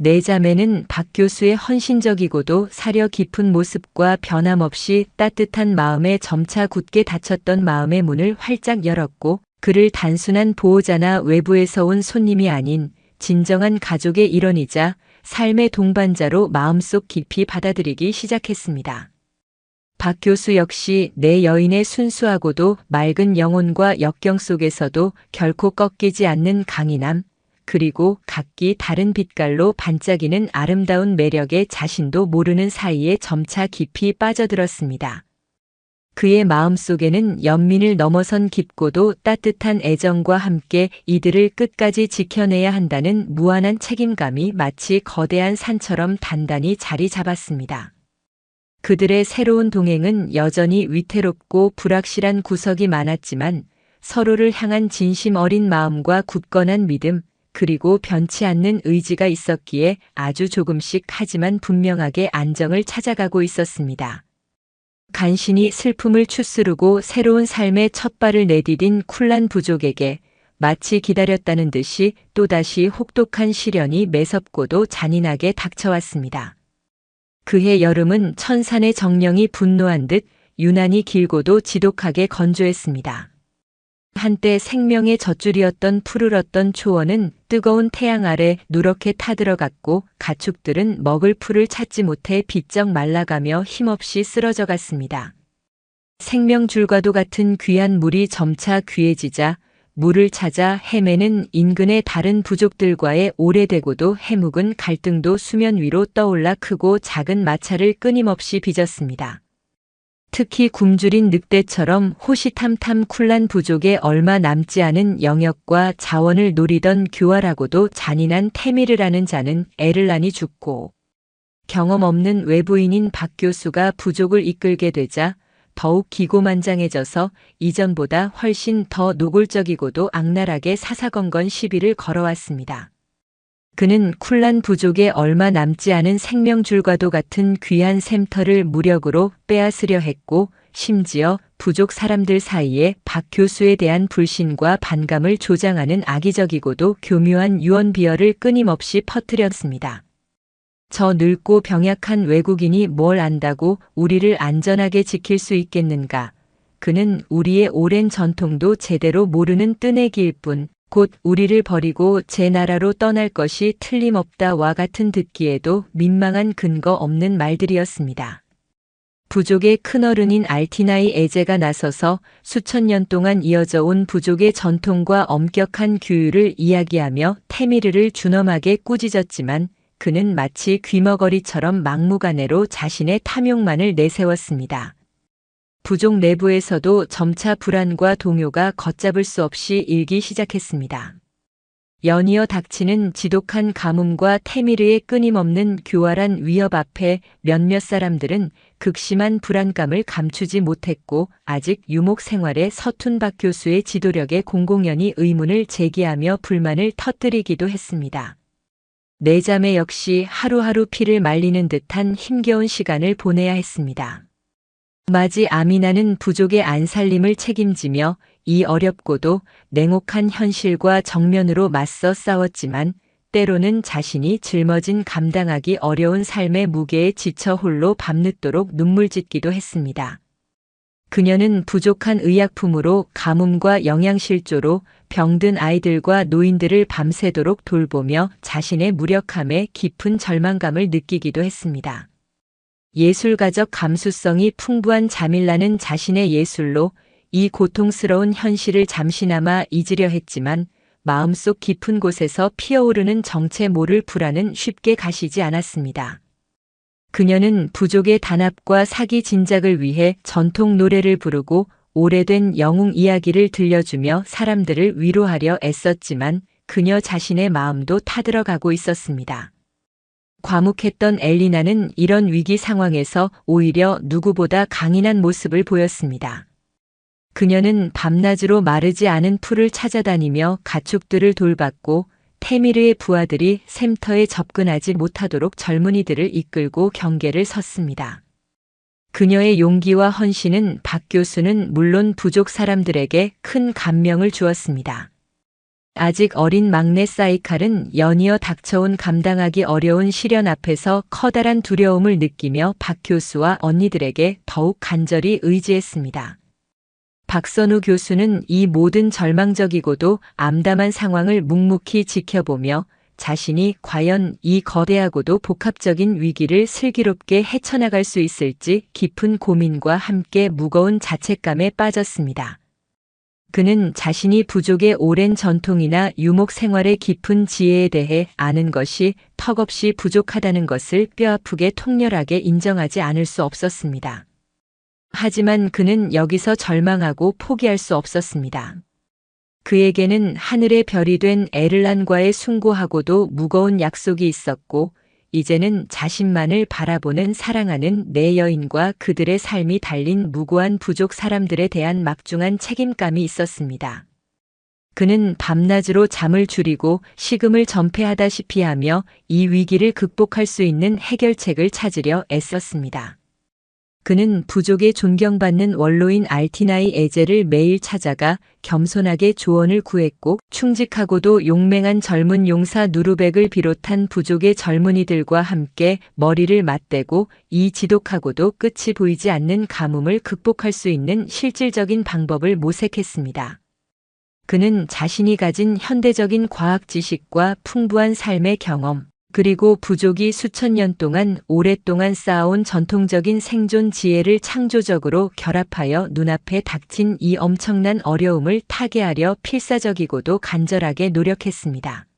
네 자매는 박 교수의 헌신적이고도 사려 깊은 모습과 변함없이 따뜻한 마음에 점차 굳게 닫혔던 마음의 문을 활짝 열었고, 그를 단순한 보호자나 외부에서 온 손님이 아닌 진정한 가족의 일원이자 삶의 동반자로 마음속 깊이 받아들이기 시작했습니다. 박 교수 역시 내 여인의 순수하고도 맑은 영혼과 역경 속에서도 결코 꺾이지 않는 강인함, 그리고 각기 다른 빛깔로 반짝이는 아름다운 매력에 자신도 모르는 사이에 점차 깊이 빠져들었습니다. 그의 마음속에는 연민을 넘어선 깊고도 따뜻한 애정과 함께 이들을 끝까지 지켜내야 한다는 무한한 책임감이 마치 거대한 산처럼 단단히 자리 잡았습니다. 그들의 새로운 동행은 여전히 위태롭고 불확실한 구석이 많았지만 서로를 향한 진심 어린 마음과 굳건한 믿음, 그리고 변치 않는 의지가 있었기에 아주 조금씩 하지만 분명하게 안정을 찾아가고 있었습니다. 간신히 슬픔을 추스르고 새로운 삶의 첫 발을 내디딘 쿨란 부족에게 마치 기다렸다는 듯이 또다시 혹독한 시련이 매섭고도 잔인하게 닥쳐왔습니다. 그해 여름은 천산의 정령이 분노한 듯 유난히 길고도 지독하게 건조했습니다. 한때 생명의 젖줄이었던 푸르렀던 초원은 뜨거운 태양 아래 누렇게 타들어갔고, 가축들은 먹을 풀을 찾지 못해 비쩍 말라가며 힘없이 쓰러져 갔습니다. 생명줄과도 같은 귀한 물이 점차 귀해지자 물을 찾아 헤매는 인근의 다른 부족들과의 오래되고도 해묵은 갈등도 수면 위로 떠올라 크고 작은 마찰을 끊임없이 빚었습니다. 특히 굶주린 늑대처럼 호시탐탐 쿨란 부족에 얼마 남지 않은 영역과 자원을 노리던 교활하고도 잔인한 테미르라는 자는 에를란이 죽고, 경험 없는 외부인인 박 교수가 부족을 이끌게 되자 더욱 기고만장해져서 이전보다 훨씬 더 노골적이고도 악랄하게 사사건건 시비를 걸어왔습니다. 그는 쿨란 부족에 얼마 남지 않은 생명줄과도 같은 귀한 샘터를 무력으로 빼앗으려 했고, 심지어 부족 사람들 사이에 박 교수에 대한 불신과 반감을 조장하는 악의적이고도 교묘한 유언비어를 끊임없이 퍼뜨렸습니다. 저 늙고 병약한 외국인이 뭘 안다고 우리를 안전하게 지킬 수 있겠는가. 그는 우리의 오랜 전통도 제대로 모르는 뜨내기일 뿐, 곧 우리를 버리고 제 나라로 떠날 것이 틀림없다와 같은 듣기에도 민망한 근거 없는 말들이었습니다. 부족의 큰어른인 알티나이 에제가 나서서 수천 년 동안 이어져 온 부족의 전통과 엄격한 규율을 이야기하며 테미르를 준엄하게 꾸짖었지만 그는 마치 귀머거리처럼 막무가내로 자신의 탐욕만을 내세웠습니다. 부족 내부에서도 점차 불안과 동요가 걷잡을 수 없이 일기 시작했습니다. 연이어 닥치는 지독한 가뭄과 테미르의 끊임없는 교활한 위협 앞에 몇몇 사람들은 극심한 불안감을 감추지 못했고 아직 유목 생활에 서툰 박 교수의 지도력에 공공연히 의문을 제기하며 불만을 터뜨리기도 했습니다. 네 자매 역시 하루하루 피를 말리는 듯한 힘겨운 시간을 보내야 했습니다. 마지 아미나는 부족의 안살림을 책임지며 이 어렵고도 냉혹한 현실과 정면으로 맞서 싸웠지만 때로는 자신이 짊어진 감당하기 어려운 삶의 무게에 지쳐 홀로 밤늦도록 눈물 짓기도 했습니다. 그녀는 부족한 의약품으로 가뭄과 영양실조로 병든 아이들과 노인들을 밤새도록 돌보며 자신의 무력함에 깊은 절망감을 느끼기도 했습니다. 예술가적 감수성이 풍부한 자밀라는 자신의 예술로 이 고통스러운 현실을 잠시나마 잊으려 했지만 마음속 깊은 곳에서 피어오르는 정체 모를 불안은 쉽게 가시지 않았습니다. 그녀는 부족의 단합과 사기 진작을 위해 전통 노래를 부르고 오래된 영웅 이야기를 들려주며 사람들을 위로하려 애썼지만 그녀 자신의 마음도 타들어가고 있었습니다. 과묵했던 엘리나는 이런 위기 상황에서 오히려 누구보다 강인한 모습을 보였습니다. 그녀는 밤낮으로 마르지 않은 풀을 찾아다니며 가축들을 돌봤고 테미르의 부하들이 샘터에 접근하지 못하도록 젊은이들을 이끌고 경계를 섰습니다. 그녀의 용기와 헌신은 박 교수는 물론 부족 사람들에게 큰 감명을 주었습니다. 아직 어린 막내 사이칼은 연이어 닥쳐온 감당하기 어려운 시련 앞에서 커다란 두려움을 느끼며 박 교수와 언니들에게 더욱 간절히 의지했습니다. 박선우 교수는 이 모든 절망적이고도 암담한 상황을 묵묵히 지켜보며 자신이 과연 이 거대하고도 복합적인 위기를 슬기롭게 헤쳐나갈 수 있을지 깊은 고민과 함께 무거운 자책감에 빠졌습니다. 그는 자신이 부족의 오랜 전통이나 유목 생활의 깊은 지혜에 대해 아는 것이 턱없이 부족하다는 것을 뼈아프게 통렬하게 인정하지 않을 수 없었습니다. 하지만 그는 여기서 절망하고 포기할 수 없었습니다. 그에게는 하늘의 별이 된 에를란과의 숭고하고도 무거운 약속이 있었고 이제는 자신만을 바라보는 사랑하는 내 여인과 그들의 삶이 달린 무고한 부족 사람들에 대한 막중한 책임감이 있었습니다. 그는 밤낮으로 잠을 줄이고 식음을 전폐하다시피 하며 이 위기를 극복할 수 있는 해결책을 찾으려 애썼습니다. 그는 부족의 존경받는 원로인 알티나이 에제를 매일 찾아가 겸손하게 조언을 구했고 충직하고도 용맹한 젊은 용사 누르벡을 비롯한 부족의 젊은이들과 함께 머리를 맞대고 이 지독하고도 끝이 보이지 않는 가뭄을 극복할 수 있는 실질적인 방법을 모색했습니다. 그는 자신이 가진 현대적인 과학 지식과 풍부한 삶의 경험, 그리고 부족이 수천 년 동안 오랫동안 쌓아온 전통적인 생존 지혜를 창조적으로 결합하여 눈앞에 닥친 이 엄청난 어려움을 타개하려 필사적이고도 간절하게 노력했습니다.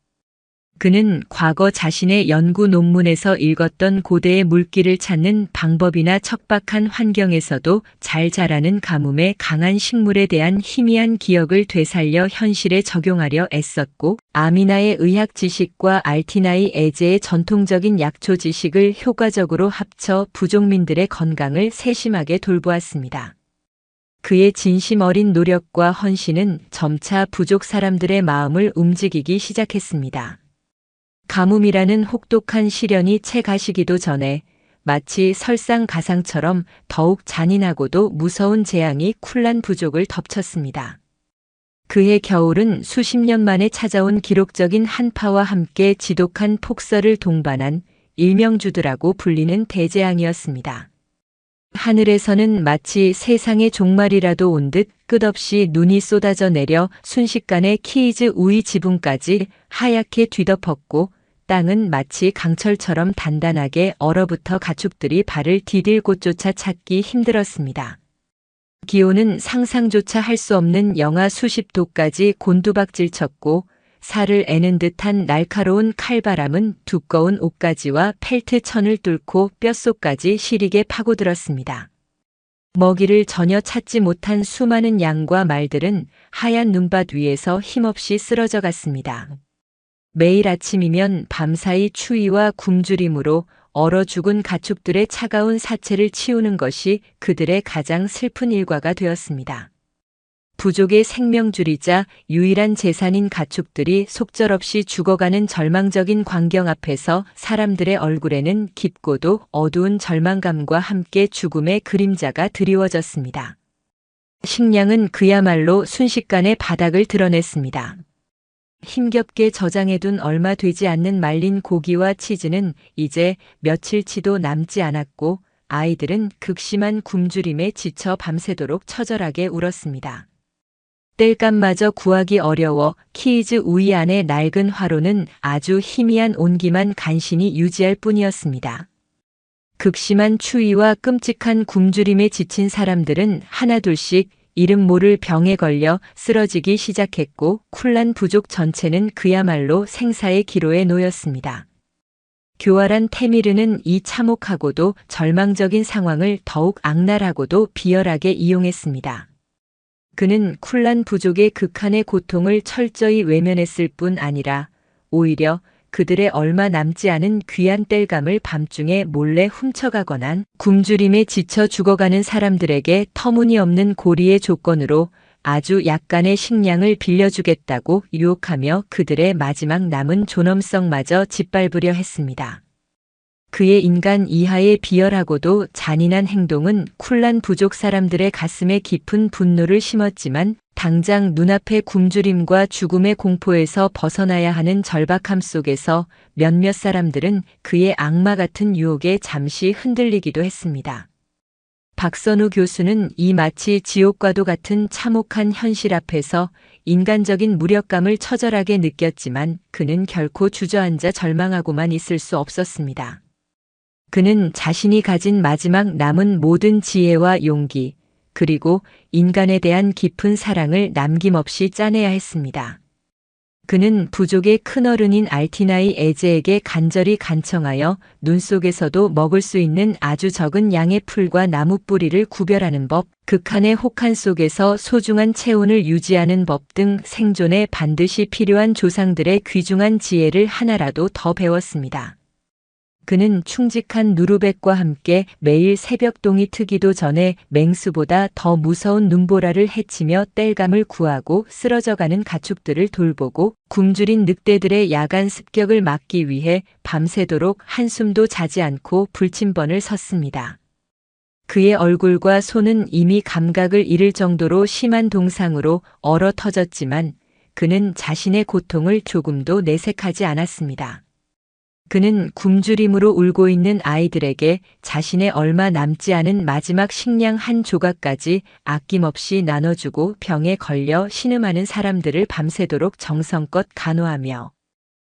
그는 과거 자신의 연구 논문에서 읽었던 고대의 물길을 찾는 방법이나 척박한 환경에서도 잘 자라는 가뭄의 강한 식물에 대한 희미한 기억을 되살려 현실에 적용하려 애썼고 아미나의 의학 지식과 알티나이 에제의 전통적인 약초 지식을 효과적으로 합쳐 부족민들의 건강을 세심하게 돌보았습니다. 그의 진심 어린 노력과 헌신은 점차 부족 사람들의 마음을 움직이기 시작했습니다. 가뭄이라는 혹독한 시련이 채 가시기도 전에 마치 설상가상처럼 더욱 잔인하고도 무서운 재앙이 쿨란 부족을 덮쳤습니다. 그해 겨울은 수십 년 만에 찾아온 기록적인 한파와 함께 지독한 폭설을 동반한 일명주드라고 불리는 대재앙이었습니다. 하늘에서는 마치 세상의 종말이라도 온 듯 끝없이 눈이 쏟아져 내려 순식간에 키이즈 우이 지붕까지 하얗게 뒤덮었고 땅은 마치 강철처럼 단단하게 얼어붙어 가축들이 발을 디딜 곳조차 찾기 힘들었습니다. 기온은 상상조차 할 수 없는 영하 수십 도까지 곤두박질 쳤고 살을 애는 듯한 날카로운 칼바람은 두꺼운 옷가지와 펠트 천을 뚫고 뼛속까지 시리게 파고들었습니다. 먹이를 전혀 찾지 못한 수많은 양과 말들은 하얀 눈밭 위에서 힘없이 쓰러져 갔습니다. 매일 아침이면 밤사이 추위와 굶주림으로 얼어 죽은 가축들의 차가운 사체를 치우는 것이 그들의 가장 슬픈 일과가 되었습니다. 부족의 생명줄이자 유일한 재산인 가축들이 속절없이 죽어가는 절망적인 광경 앞에서 사람들의 얼굴에는 깊고도 어두운 절망감과 함께 죽음의 그림자가 드리워졌습니다. 식량은 그야말로 순식간에 바닥을 드러냈습니다. 힘겹게 저장해둔 얼마 되지 않는 말린 고기와 치즈는 이제 며칠치도 남지 않았고 아이들은 극심한 굶주림에 지쳐 밤새도록 처절하게 울었습니다. 땔감마저 구하기 어려워 키이즈 우이 안의 낡은 화로는 아주 희미한 온기만 간신히 유지할 뿐이었습니다. 극심한 추위와 끔찍한 굶주림에 지친 사람들은 하나둘씩 이름 모를 병에 걸려 쓰러지기 시작했고 쿨란 부족 전체는 그야말로 생사의 기로에 놓였습니다. 교활한 테미르는 이 참혹하고도 절망적인 상황을 더욱 악랄하고도 비열하게 이용했습니다. 그는 쿨란 부족의 극한의 고통을 철저히 외면했을 뿐 아니라 오히려 그들의 얼마 남지 않은 귀한 땔감을 밤중에 몰래 훔쳐가거나 굶주림에 지쳐 죽어가는 사람들에게 터무니없는 고리의 조건으로 아주 약간의 식량을 빌려주겠다고 유혹하며 그들의 마지막 남은 존엄성마저 짓밟으려 했습니다. 그의 인간 이하의 비열하고도 잔인한 행동은 쿨란 부족 사람들의 가슴에 깊은 분노를 심었지만 당장 눈앞의 굶주림과 죽음의 공포에서 벗어나야 하는 절박함 속에서 몇몇 사람들은 그의 악마 같은 유혹에 잠시 흔들리기도 했습니다. 박선우 교수는 이 마치 지옥과도 같은 참혹한 현실 앞에서 인간적인 무력감을 처절하게 느꼈지만 그는 결코 주저앉아 절망하고만 있을 수 없었습니다. 그는 자신이 가진 마지막 남은 모든 지혜와 용기, 그리고 인간에 대한 깊은 사랑을 남김없이 짜내야 했습니다. 그는 부족의 큰어른인 알티나이 에제에게 간절히 간청하여 눈 속에서도 먹을 수 있는 아주 적은 양의 풀과 나무 뿌리를 구별하는 법, 극한의 혹한 속에서 소중한 체온을 유지하는 법 등 생존에 반드시 필요한 조상들의 귀중한 지혜를 하나라도 더 배웠습니다. 그는 충직한 누르벡과 함께 매일 새벽동이 트기도 전에 맹수보다 더 무서운 눈보라를 헤치며 땔감을 구하고 쓰러져가는 가축들을 돌보고 굶주린 늑대들의 야간 습격을 막기 위해 밤새도록 한숨도 자지 않고 불침번을 섰습니다. 그의 얼굴과 손은 이미 감각을 잃을 정도로 심한 동상으로 얼어 터졌지만 그는 자신의 고통을 조금도 내색하지 않았습니다. 그는 굶주림으로 울고 있는 아이들에게 자신의 얼마 남지 않은 마지막 식량 한 조각까지 아낌없이 나눠주고 병에 걸려 신음하는 사람들을 밤새도록 정성껏 간호하며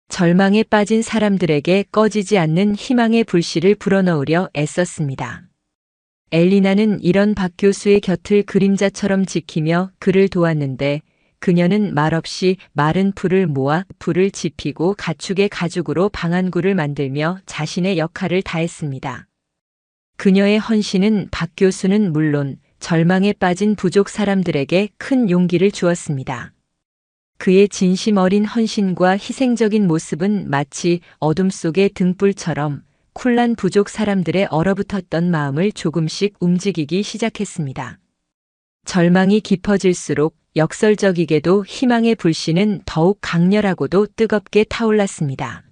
절망에 빠진 사람들에게 꺼지지 않는 희망의 불씨를 불어넣으려 애썼습니다. 엘리나는 이런 박 교수의 곁을 그림자처럼 지키며 그를 도왔는데 그녀는 말없이 마른 풀을 모아 불을 지피고 가축의 가죽으로 방한구를 만들며 자신의 역할을 다했습니다. 그녀의 헌신은 박 교수는 물론 절망에 빠진 부족 사람들에게 큰 용기를 주었습니다. 그의 진심 어린 헌신과 희생적인 모습은 마치 어둠 속의 등불처럼 쿨란 부족 사람들의 얼어붙었던 마음을 조금씩 움직이기 시작했습니다. 절망이 깊어질수록 역설적이게도 희망의 불씨는 더욱 강렬하고도 뜨겁게 타올랐습니다.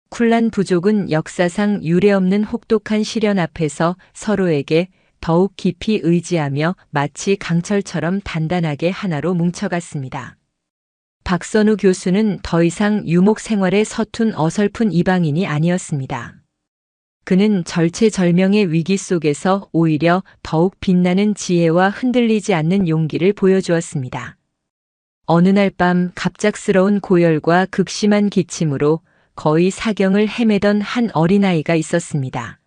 쿨란 부족은 역사상 유례없는 혹독한 시련 앞에서 서로에게 더욱 깊이 의지하며 마치 강철처럼 단단하게 하나로 뭉쳐갔습니다. 박선우 교수는 더 이상 유목 생활에 서툰 어설픈 이방인이 아니었습니다. 그는 절체절명의 위기 속에서 오히려 더욱 빛나는 지혜와 흔들리지 않는 용기를 보여주었습니다. 어느 날 밤 갑작스러운 고열과 극심한 기침으로 거의 사경을 헤매던 한 어린아이가 있었습니다.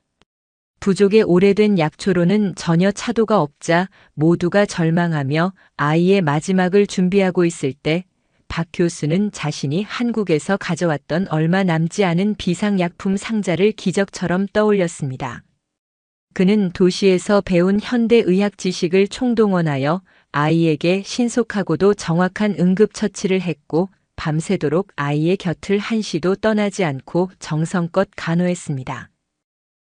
부족의 오래된 약초로는 전혀 차도가 없자 모두가 절망하며 아이의 마지막을 준비하고 있을 때 박 교수는 자신이 한국에서 가져왔던 얼마 남지 않은 비상약품 상자를 기적처럼 떠올렸습니다. 그는 도시에서 배운 현대의학 지식을 총동원하여 아이에게 신속하고도 정확한 응급처치를 했고 밤새도록 아이의 곁을 한시도 떠나지 않고 정성껏 간호했습니다.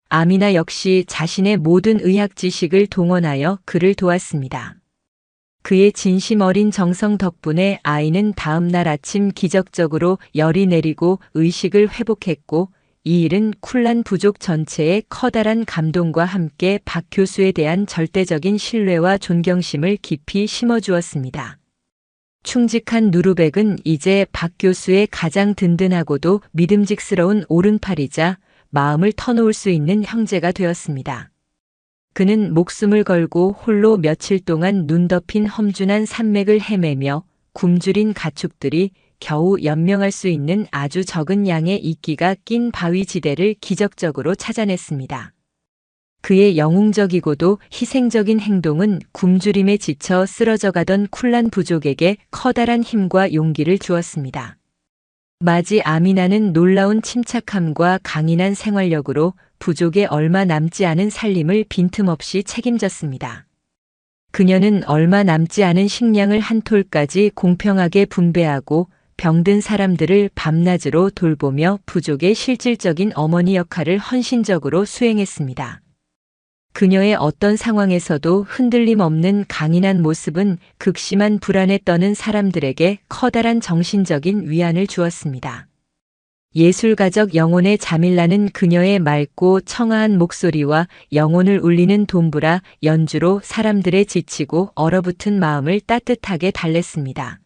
아미나 역시 자신의 모든 의학 지식을 동원하여 그를 도왔습니다. 그의 진심 어린 정성 덕분에 아이는 다음 날 아침 기적적으로 열이 내리고 의식을 회복했고 이 일은 쿨란 부족 전체에 커다란 감동과 함께 박 교수에 대한 절대적인 신뢰와 존경심을 깊이 심어주었습니다. 충직한 누르백은 이제 박 교수의 가장 든든하고도 믿음직스러운 오른팔이자 마음을 터놓을 수 있는 형제가 되었습니다. 그는 목숨을 걸고 홀로 며칠 동안 눈 덮인 험준한 산맥을 헤매며 굶주린 가축들이 겨우 연명할 수 있는 아주 적은 양의 이끼가 낀 바위 지대를 기적적으로 찾아냈습니다. 그의 영웅적이고도 희생적인 행동은 굶주림에 지쳐 쓰러져가던 쿨란 부족에게 커다란 힘과 용기를 주었습니다. 마지 아미나는 놀라운 침착함과 강인한 생활력으로 부족의 얼마 남지 않은 살림을 빈틈없이 책임졌습니다. 그녀는 얼마 남지 않은 식량을 한 톨까지 공평하게 분배하고 병든 사람들을 밤낮으로 돌보며 부족의 실질적인 어머니 역할을 헌신적으로 수행했습니다. 그녀의 어떤 상황에서도 흔들림 없는 강인한 모습은 극심한 불안에 떠는 사람들에게 커다란 정신적인 위안을 주었습니다. 예술가적 영혼에 자밀라는 그녀의 맑고 청아한 목소리와 영혼을 울리는 돈부라 연주로 사람들의 지치고 얼어붙은 마음을 따뜻하게 달랬습니다.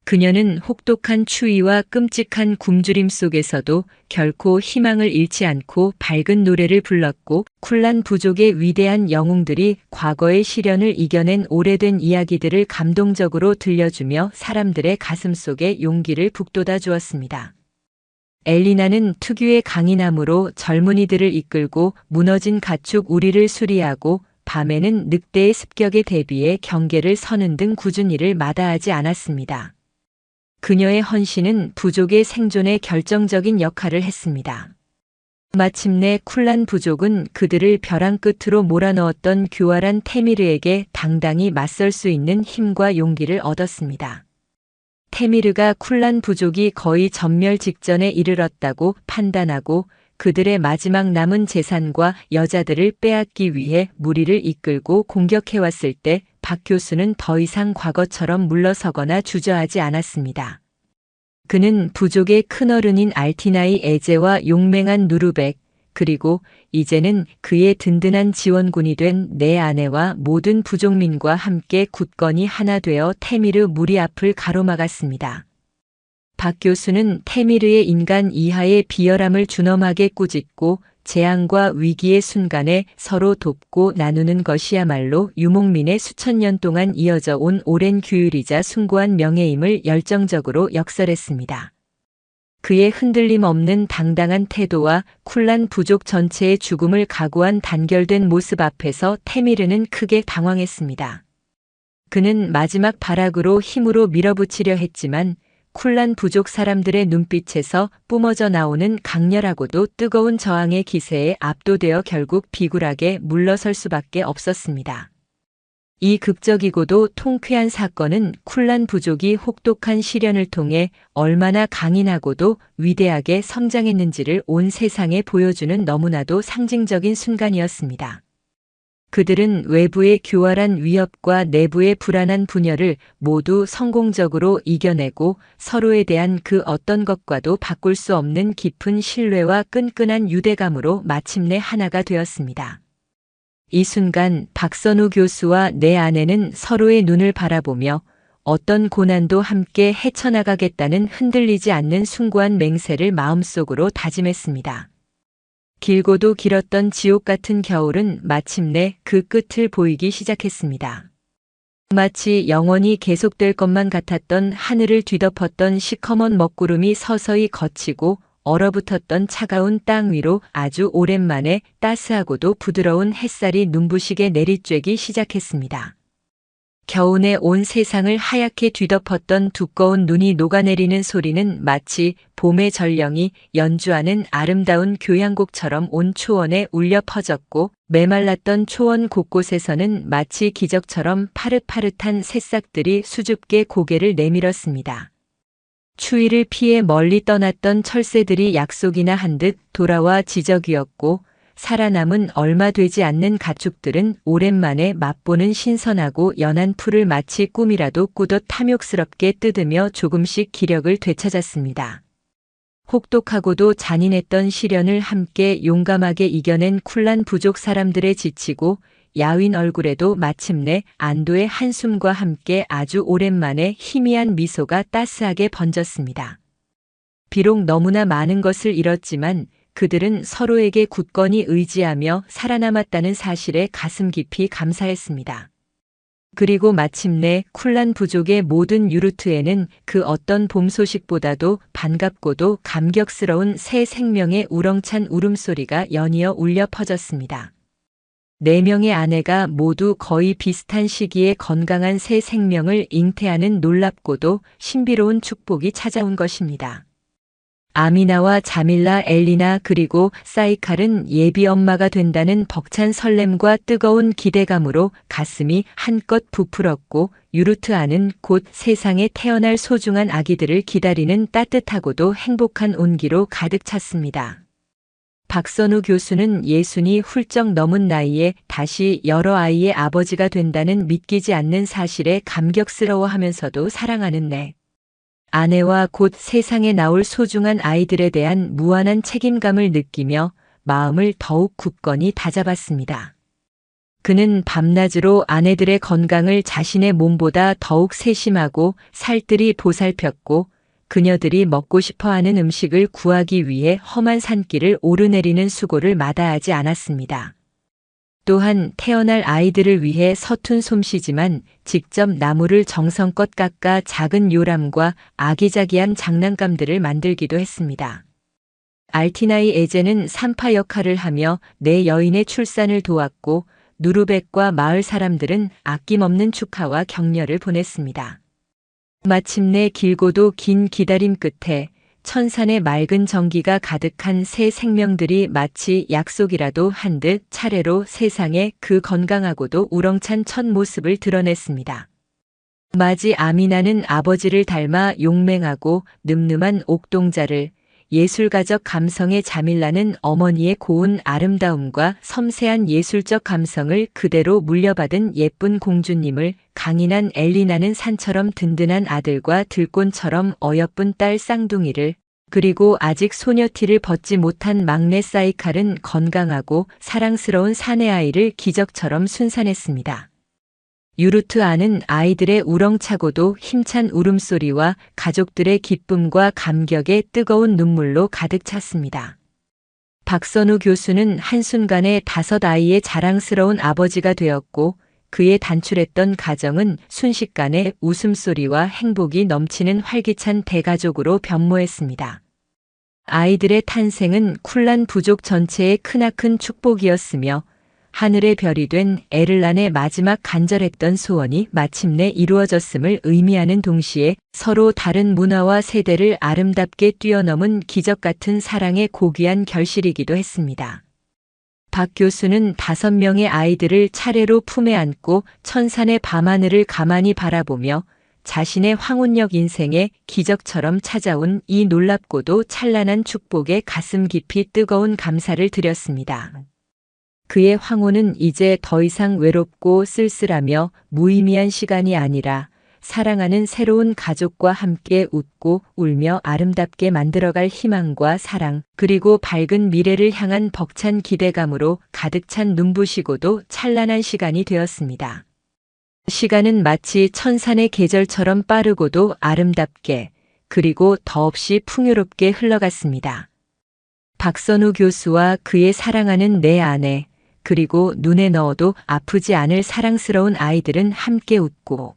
그녀는 혹독한 추위와 끔찍한 굶주림 속에서도 결코 희망을 잃지 않고 밝은 노래를 불렀고 쿨란 부족의 위대한 영웅들이 과거의 시련을 이겨낸 오래된 이야기들을 감동적으로 들려주며 사람들의 가슴속에 용기를 북돋아 주었습니다. 엘리나는 특유의 강인함으로 젊은이들을 이끌고 무너진 가축 우리를 수리하고 밤에는 늑대의 습격에 대비해 경계를 서는 등 굳은 일을 마다하지 않았습니다. 그녀의 헌신은 부족의 생존에 결정적인 역할을 했습니다. 마침내 쿨란 부족은 그들을 벼랑 끝으로 몰아넣었던 교활한 테미르에게 당당히 맞설 수 있는 힘과 용기를 얻었습니다. 테미르가 쿨란 부족이 거의 전멸 직전에 이르렀다고 판단하고 그들의 마지막 남은 재산과 여자들을 빼앗기 위해 무리를 이끌고 공격해왔을 때 박 교수는 더 이상 과거처럼 물러서거나 주저하지 않았습니다. 그는 부족의 큰어른인 알티나이 에제와 용맹한 누르백, 그리고 이제는 그의 든든한 지원군이 된 내 아내와 모든 부족민과 함께 굳건히 하나 되어 테미르 무리 앞을 가로막았습니다. 박 교수는 테미르의 인간 이하의 비열함을 준엄하게 꾸짖고 재앙과 위기의 순간에 서로 돕고 나누는 것이야말로 유목민의 수천 년 동안 이어져 온 오랜 규율이자 숭고한 명예임을 열정적으로 역설했습니다. 그의 흔들림 없는 당당한 태도와 쿨란 부족 전체의 죽음을 각오한 단결된 모습 앞에서 테미르는 크게 당황했습니다. 그는 마지막 발악으로 힘으로 밀어붙이려 했지만 쿨란 부족 사람들의 눈빛에서 뿜어져 나오는 강렬하고도 뜨거운 저항의 기세에 압도되어 결국 비굴하게 물러설 수밖에 없었습니다. 이 극적이고도 통쾌한 사건은 쿨란 부족이 혹독한 시련을 통해 얼마나 강인하고도 위대하게 성장했는지를 온 세상에 보여주는 너무나도 상징적인 순간이었습니다. 그들은 외부의 교활한 위협과 내부의 불안한 분열을 모두 성공적으로 이겨내고 서로에 대한 그 어떤 것과도 바꿀 수 없는 깊은 신뢰와 끈끈한 유대감으로 마침내 하나가 되었습니다. 이 순간 박선우 교수와 내 아내는 서로의 눈을 바라보며 어떤 고난도 함께 헤쳐나가겠다는 흔들리지 않는 숭고한 맹세를 마음속으로 다짐했습니다. 길고도 길었던 지옥 같은 겨울은 마침내 그 끝을 보이기 시작했습니다. 마치 영원히 계속될 것만 같았던 하늘을 뒤덮었던 시커먼 먹구름이 서서히 걷히고 얼어붙었던 차가운 땅 위로 아주 오랜만에 따스하고도 부드러운 햇살이 눈부시게 내리쬐기 시작했습니다. 겨우내 온 세상을 하얗게 뒤덮었던 두꺼운 눈이 녹아내리는 소리는 마치 봄의 전령이 연주하는 아름다운 교향곡처럼 온 초원에 울려 퍼졌고, 메말랐던 초원 곳곳에서는 마치 기적처럼 파릇파릇한 새싹들이 수줍게 고개를 내밀었습니다. 추위를 피해 멀리 떠났던 철새들이 약속이나 한 듯 돌아와 지저귀었고, 살아남은 얼마 되지 않는 가축들은 오랜만에 맛보는 신선하고 연한 풀을 마치 꿈이라도 꾸듯 탐욕스럽게 뜯으며 조금씩 기력을 되찾았습니다. 혹독하고도 잔인했던 시련을 함께 용감하게 이겨낸 쿨란 부족 사람들의 지치고 야윈 얼굴에도 마침내 안도의 한숨과 함께 아주 오랜만에 희미한 미소가 따스하게 번졌습니다. 비록 너무나 많은 것을 잃었지만 그들은 서로에게 굳건히 의지하며 살아남았다는 사실에 가슴 깊이 감사했습니다. 그리고 마침내 쿨란 부족의 모든 유르트에는 그 어떤 봄 소식보다도 반갑고도 감격스러운 새 생명의 우렁찬 울음소리가 연이어 울려 퍼졌습니다. 4명의 아내가 모두 거의 비슷한 시기에 건강한 새 생명을 잉태하는 놀랍고도 신비로운 축복이 찾아온 것입니다. 아미나와 자밀라, 엘리나 그리고 사이칼은 예비 엄마가 된다는 벅찬 설렘과 뜨거운 기대감으로 가슴이 한껏 부풀었고, 유르트아는 곧 세상에 태어날 소중한 아기들을 기다리는 따뜻하고도 행복한 온기로 가득 찼습니다. 박선우 교수는 예순이 훌쩍 넘은 나이에 다시 여러 아이의 아버지가 된다는 믿기지 않는 사실에 감격스러워하면서도 사랑하는 아내와 곧 세상에 나올 소중한 아이들에 대한 무한한 책임감을 느끼며 마음을 더욱 굳건히 다잡았습니다. 그는 밤낮으로 아내들의 건강을 자신의 몸보다 더욱 세심하고 살뜰히 보살폈고, 그녀들이 먹고 싶어하는 음식을 구하기 위해 험한 산길을 오르내리는 수고를 마다하지 않았습니다. 또한 태어날 아이들을 위해 서툰 솜씨지만 직접 나무를 정성껏 깎아 작은 요람과 아기자기한 장난감들을 만들기도 했습니다. 알티나이 에제는 산파 역할을 하며 4여인의 출산을 도왔고, 누르벡과 마을 사람들은 아낌없는 축하와 격려를 보냈습니다. 마침내 길고도 긴 기다림 끝에 천산의 맑은 정기가 가득한 새 생명들이 마치 약속이라도 한 듯 차례로 세상에 그 건강하고도 우렁찬 첫 모습을 드러냈습니다. 마지 아미나는 아버지를 닮아 용맹하고 늠름한 옥동자를, 예술가적 감성의 자밀라는 어머니의 고운 아름다움과 섬세한 예술적 감성을 그대로 물려받은 예쁜 공주님을, 강인한 엘리나는 산처럼 든든한 아들과 들꽃처럼 어여쁜 딸 쌍둥이를, 그리고 아직 소녀티를 벗지 못한 막내 사이칼은 건강하고 사랑스러운 사내 아이를 기적처럼 순산했습니다. 유르트아는 아이들의 우렁차고도 힘찬 울음소리와 가족들의 기쁨과 감격의 뜨거운 눈물로 가득 찼습니다. 박선우 교수는 한순간에 5아이의 자랑스러운 아버지가 되었고, 그의 단출했던 가정은 순식간에 웃음소리와 행복이 넘치는 활기찬 대가족으로 변모했습니다. 아이들의 탄생은 쿨란 부족 전체의 크나큰 축복이었으며, 하늘의 별이 된 에를란의 마지막 간절했던 소원이 마침내 이루어졌음을 의미하는 동시에 서로 다른 문화와 세대를 아름답게 뛰어넘은 기적 같은 사랑의 고귀한 결실이기도 했습니다. 박 교수는 5명의 아이들을 차례로 품에 안고 천산의 밤하늘을 가만히 바라보며 자신의 황혼역 인생에 기적처럼 찾아온 이 놀랍고도 찬란한 축복에 가슴 깊이 뜨거운 감사를 드렸습니다. 그의 황혼은 이제 더 이상 외롭고 쓸쓸하며 무의미한 시간이 아니라 사랑하는 새로운 가족과 함께 웃고 울며 아름답게 만들어갈 희망과 사랑, 그리고 밝은 미래를 향한 벅찬 기대감으로 가득 찬 눈부시고도 찬란한 시간이 되었습니다. 시간은 마치 천산의 계절처럼 빠르고도 아름답게, 그리고 더없이 풍요롭게 흘러갔습니다. 박선우 교수와 그의 사랑하는 내 아내, 그리고 눈에 넣어도 아프지 않을 사랑스러운 아이들은 함께 웃고,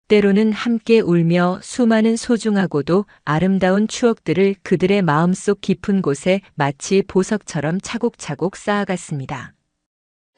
때로는 함께 울며 수많은 소중하고도 아름다운 추억들을 그들의 마음속 깊은 곳에 마치 보석처럼 차곡차곡 쌓아갔습니다.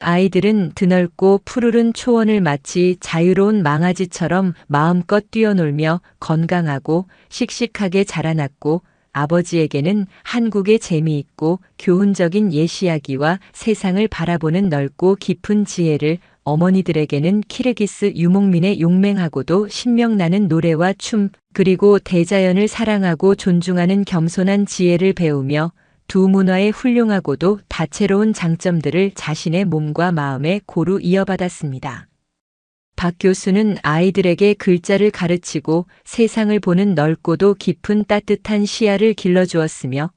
아이들은 드넓고 푸르른 초원을 마치 자유로운 망아지처럼 마음껏 뛰어놀며 건강하고 씩씩하게 자라났고, 아버지에게는 한국의 재미있고 교훈적인 예시야기와 세상을 바라보는 넓고 깊은 지혜를, 어머니들에게는 키르기스 유목민의 용맹하고도 신명나는 노래와 춤, 그리고 대자연을 사랑하고 존중하는 겸손한 지혜를 배우며 두 문화의 훌륭하고도 다채로운 장점들을 자신의 몸과 마음에 고루 이어받았습니다. 박 교수는 아이들에게 글자를 가르치고 세상을 보는 넓고도 깊은 따뜻한 시야를 길러주었으며,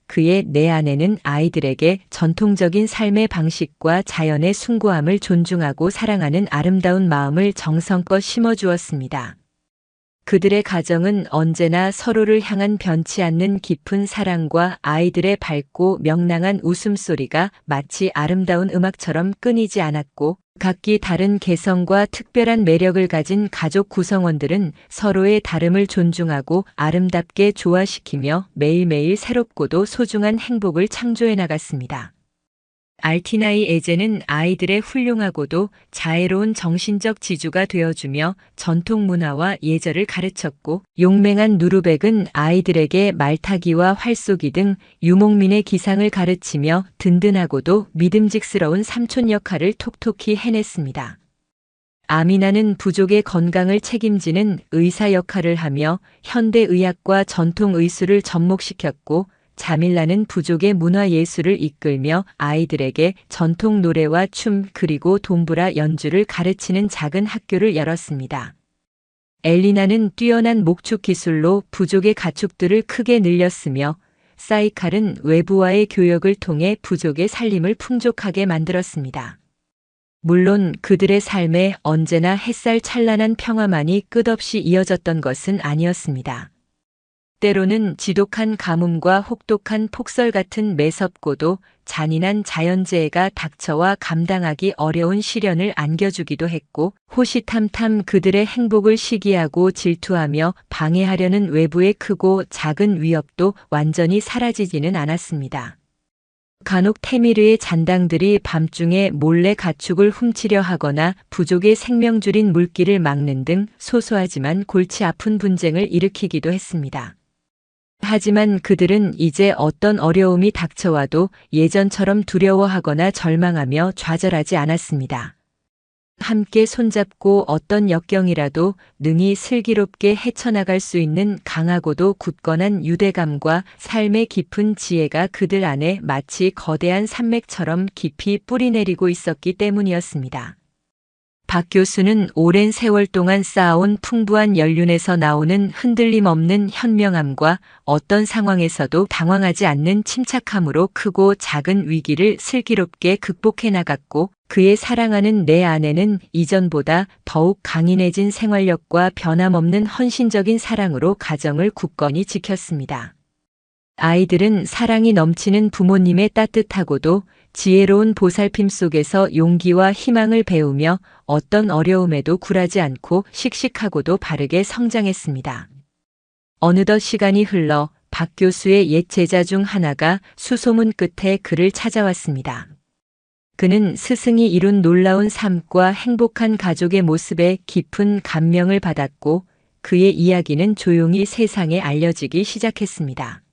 그의 내 아내는 아이들에게 전통적인 삶의 방식과 자연의 숭고함을 존중하고 사랑하는 아름다운 마음을 정성껏 심어주었습니다. 그들의 가정은 언제나 서로를 향한 변치 않는 깊은 사랑과 아이들의 밝고 명랑한 웃음소리가 마치 아름다운 음악처럼 끊이지 않았고, 각기 다른 개성과 특별한 매력을 가진 가족 구성원들은 서로의 다름을 존중하고 아름답게 조화시키며 매일매일 새롭고도 소중한 행복을 창조해 나갔습니다. 알티나이 에제는 아이들의 훌륭하고도 자애로운 정신적 지주가 되어주며 전통 문화와 예절을 가르쳤고, 용맹한 누르벡은 아이들에게 말타기와 활쏘기 등 유목민의 기상을 가르치며 든든하고도 믿음직스러운 삼촌 역할을 톡톡히 해냈습니다. 아미나는 부족의 건강을 책임지는 의사 역할을 하며 현대의학과 전통의술을 접목시켰고, 자밀라는 부족의 문화예술을 이끌며 아이들에게 전통 노래와 춤 그리고 돈브라 연주를 가르치는 작은 학교를 열었습니다. 엘리나는 뛰어난 목축 기술로 부족의 가축들을 크게 늘렸으며, 사이칼은 외부와의 교역을 통해 부족의 살림을 풍족하게 만들었습니다. 물론 그들의 삶에 언제나 햇살 찬란한 평화만이 끝없이 이어졌던 것은 아니었습니다. 때로는 지독한 가뭄과 혹독한 폭설 같은 매섭고도 잔인한 자연재해가 닥쳐와 감당하기 어려운 시련을 안겨주기도 했고, 호시탐탐 그들의 행복을 시기하고 질투하며 방해하려는 외부의 크고 작은 위협도 완전히 사라지지는 않았습니다. 간혹 테미르의 잔당들이 밤중에 몰래 가축을 훔치려 하거나 부족의 생명줄인 물길을 막는 등 소소하지만 골치 아픈 분쟁을 일으키기도 했습니다. 하지만 그들은 이제 어떤 어려움이 닥쳐와도 예전처럼 두려워하거나 절망하며 좌절하지 않았습니다. 함께 손잡고 어떤 역경이라도 능히 슬기롭게 헤쳐나갈 수 있는 강하고도 굳건한 유대감과 삶의 깊은 지혜가 그들 안에 마치 거대한 산맥처럼 깊이 뿌리내리고 있었기 때문이었습니다. 박 교수는 오랜 세월 동안 쌓아온 풍부한 연륜에서 나오는 흔들림 없는 현명함과 어떤 상황에서도 당황하지 않는 침착함으로 크고 작은 위기를 슬기롭게 극복해 나갔고, 그의 사랑하는 내 아내는 이전보다 더욱 강인해진 생활력과 변함없는 헌신적인 사랑으로 가정을 굳건히 지켰습니다. 아이들은 사랑이 넘치는 부모님의 따뜻하고도 지혜로운 보살핌 속에서 용기와 희망을 배우며 어떤 어려움에도 굴하지 않고 씩씩하고도 바르게 성장했습니다. 어느덧 시간이 흘러 박 교수의 옛 제자 중 하나가 수소문 끝에 그를 찾아왔습니다. 그는 스승이 이룬 놀라운 삶과 행복한 가족의 모습에 깊은 감명을 받았고, 그의 이야기는 조용히 세상에 알려지기 시작했습니다.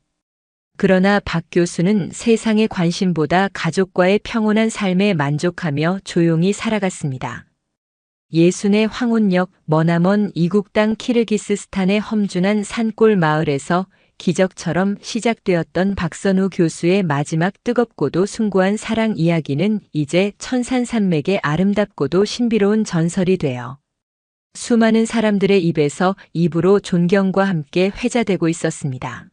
그러나 박 교수는 세상의 관심보다 가족과의 평온한 삶에 만족하며 조용히 살아갔습니다. 예순의 황혼역 머나먼 이국 땅 키르기스스탄의 험준한 산골 마을에서 기적처럼 시작되었던 박선우 교수의 마지막 뜨겁고도 숭고한 사랑 이야기는 이제 천산산맥의 아름답고도 신비로운 전설이 되어 수많은 사람들의 입에서 입으로 존경과 함께 회자되고 있었습니다.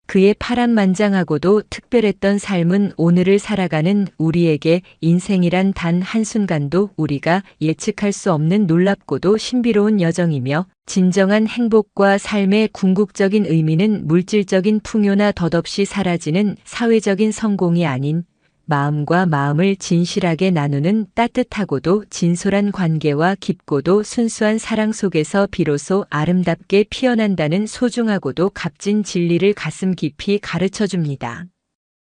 그의 파란만장하고도 특별했던 삶은 오늘을 살아가는 우리에게 인생이란 단 한순간도 우리가 예측할 수 없는 놀랍고도 신비로운 여정이며, 진정한 행복과 삶의 궁극적인 의미는 물질적인 풍요나 덧없이 사라지는 사회적인 성공이 아닌 마음과 마음을 진실하게 나누는 따뜻하고도 진솔한 관계와 깊고도 순수한 사랑 속에서 비로소 아름답게 피어난다는 소중하고도 값진 진리를 가슴 깊이 가르쳐 줍니다.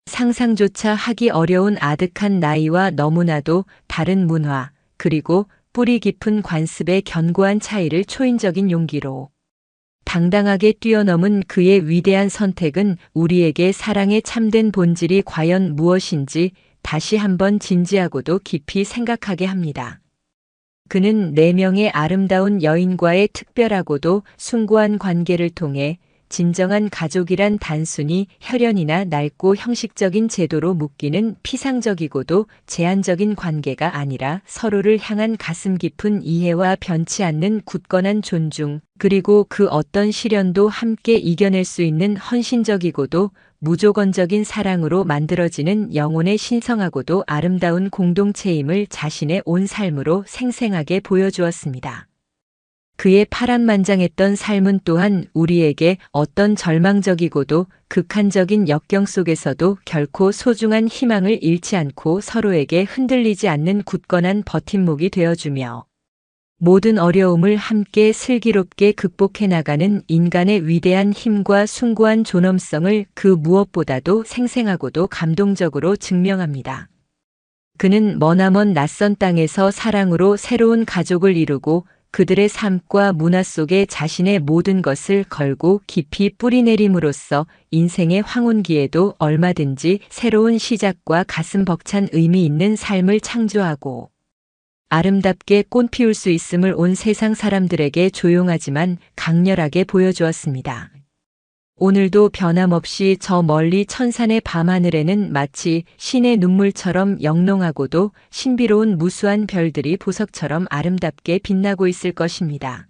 상상조차 하기 어려운 아득한 나이와 너무나도 다른 문화, 그리고 뿌리 깊은 관습의 견고한 차이를 초인적인 용기로 당당하게 뛰어넘은 그의 위대한 선택은 우리에게 사랑의 참된 본질이 과연 무엇인지 다시 한번 진지하고도 깊이 생각하게 합니다. 그는 4명의 아름다운 여인과의 특별하고도 숭고한 관계를 통해 진정한 가족이란 단순히 혈연이나 낡고 형식적인 제도로 묶이는 피상적이고도 제한적인 관계가 아니라 서로를 향한 가슴 깊은 이해와 변치 않는 굳건한 존중, 그리고 그 어떤 시련도 함께 이겨낼 수 있는 헌신적이고도 무조건적인 사랑으로 만들어지는 영혼의 신성하고도 아름다운 공동체임을 자신의 온 삶으로 생생하게 보여주었습니다. 그의 파란만장했던 삶은 또한 우리에게 어떤 절망적이고도 극한적인 역경 속에서도 결코 소중한 희망을 잃지 않고 서로에게 흔들리지 않는 굳건한 버팀목이 되어주며, 모든 어려움을 함께 슬기롭게 극복해 나가는 인간의 위대한 힘과 숭고한 존엄성을 그 무엇보다도 생생하고도 감동적으로 증명합니다. 그는 머나먼 낯선 땅에서 사랑으로 새로운 가족을 이루고 그들의 삶과 문화 속에 자신의 모든 것을 걸고 깊이 뿌리내림으로써 인생의 황혼기에도 얼마든지 새로운 시작과 가슴 벅찬 의미 있는 삶을 창조하고 아름답게 꽃피울 수 있음을 온 세상 사람들에게 조용하지만 강렬하게 보여주었습니다. 오늘도 변함없이 저 멀리 천산의 밤하늘에는 마치 신의 눈물처럼 영롱하고도 신비로운 무수한 별들이 보석처럼 아름답게 빛나고 있을 것입니다.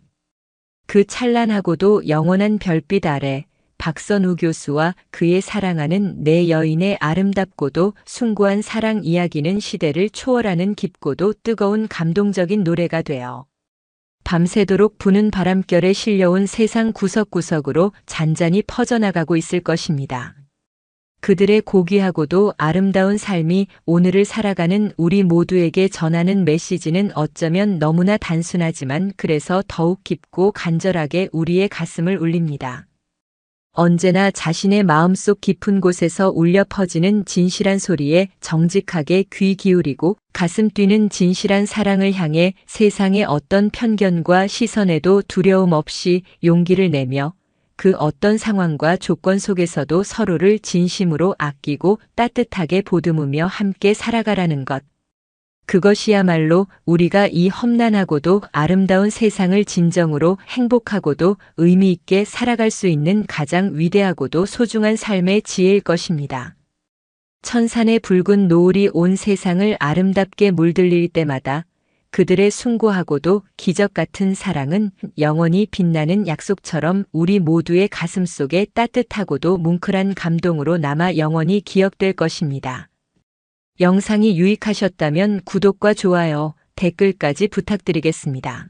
그 찬란하고도 영원한 별빛 아래 박선우 교수와 그의 사랑하는 4여인의 아름답고도 숭고한 사랑 이야기는 시대를 초월하는 깊고도 뜨거운 감동적인 노래가 되어 밤새도록 부는 바람결에 실려온 세상 구석구석으로 잔잔히 퍼져나가고 있을 것입니다. 그들의 고귀하고도 아름다운 삶이 오늘을 살아가는 우리 모두에게 전하는 메시지는 어쩌면 너무나 단순하지만 그래서 더욱 깊고 간절하게 우리의 가슴을 울립니다. 언제나 자신의 마음속 깊은 곳에서 울려 퍼지는 진실한 소리에 정직하게 귀 기울이고 가슴 뛰는 진실한 사랑을 향해 세상의 어떤 편견과 시선에도 두려움 없이 용기를 내며 그 어떤 상황과 조건 속에서도 서로를 진심으로 아끼고 따뜻하게 보듬으며 함께 살아가라는 것. 그것이야말로 우리가 이 험난하고도 아름다운 세상을 진정으로 행복하고도 의미 있게 살아갈 수 있는 가장 위대하고도 소중한 삶의 지혜일 것입니다. 천산의 붉은 노을이 온 세상을 아름답게 물들일 때마다 그들의 숭고하고도 기적 같은 사랑은 영원히 빛나는 약속처럼 우리 모두의 가슴 속에 따뜻하고도 뭉클한 감동으로 남아 영원히 기억될 것입니다. 영상이 유익하셨다면 구독과 좋아요, 댓글까지 부탁드리겠습니다.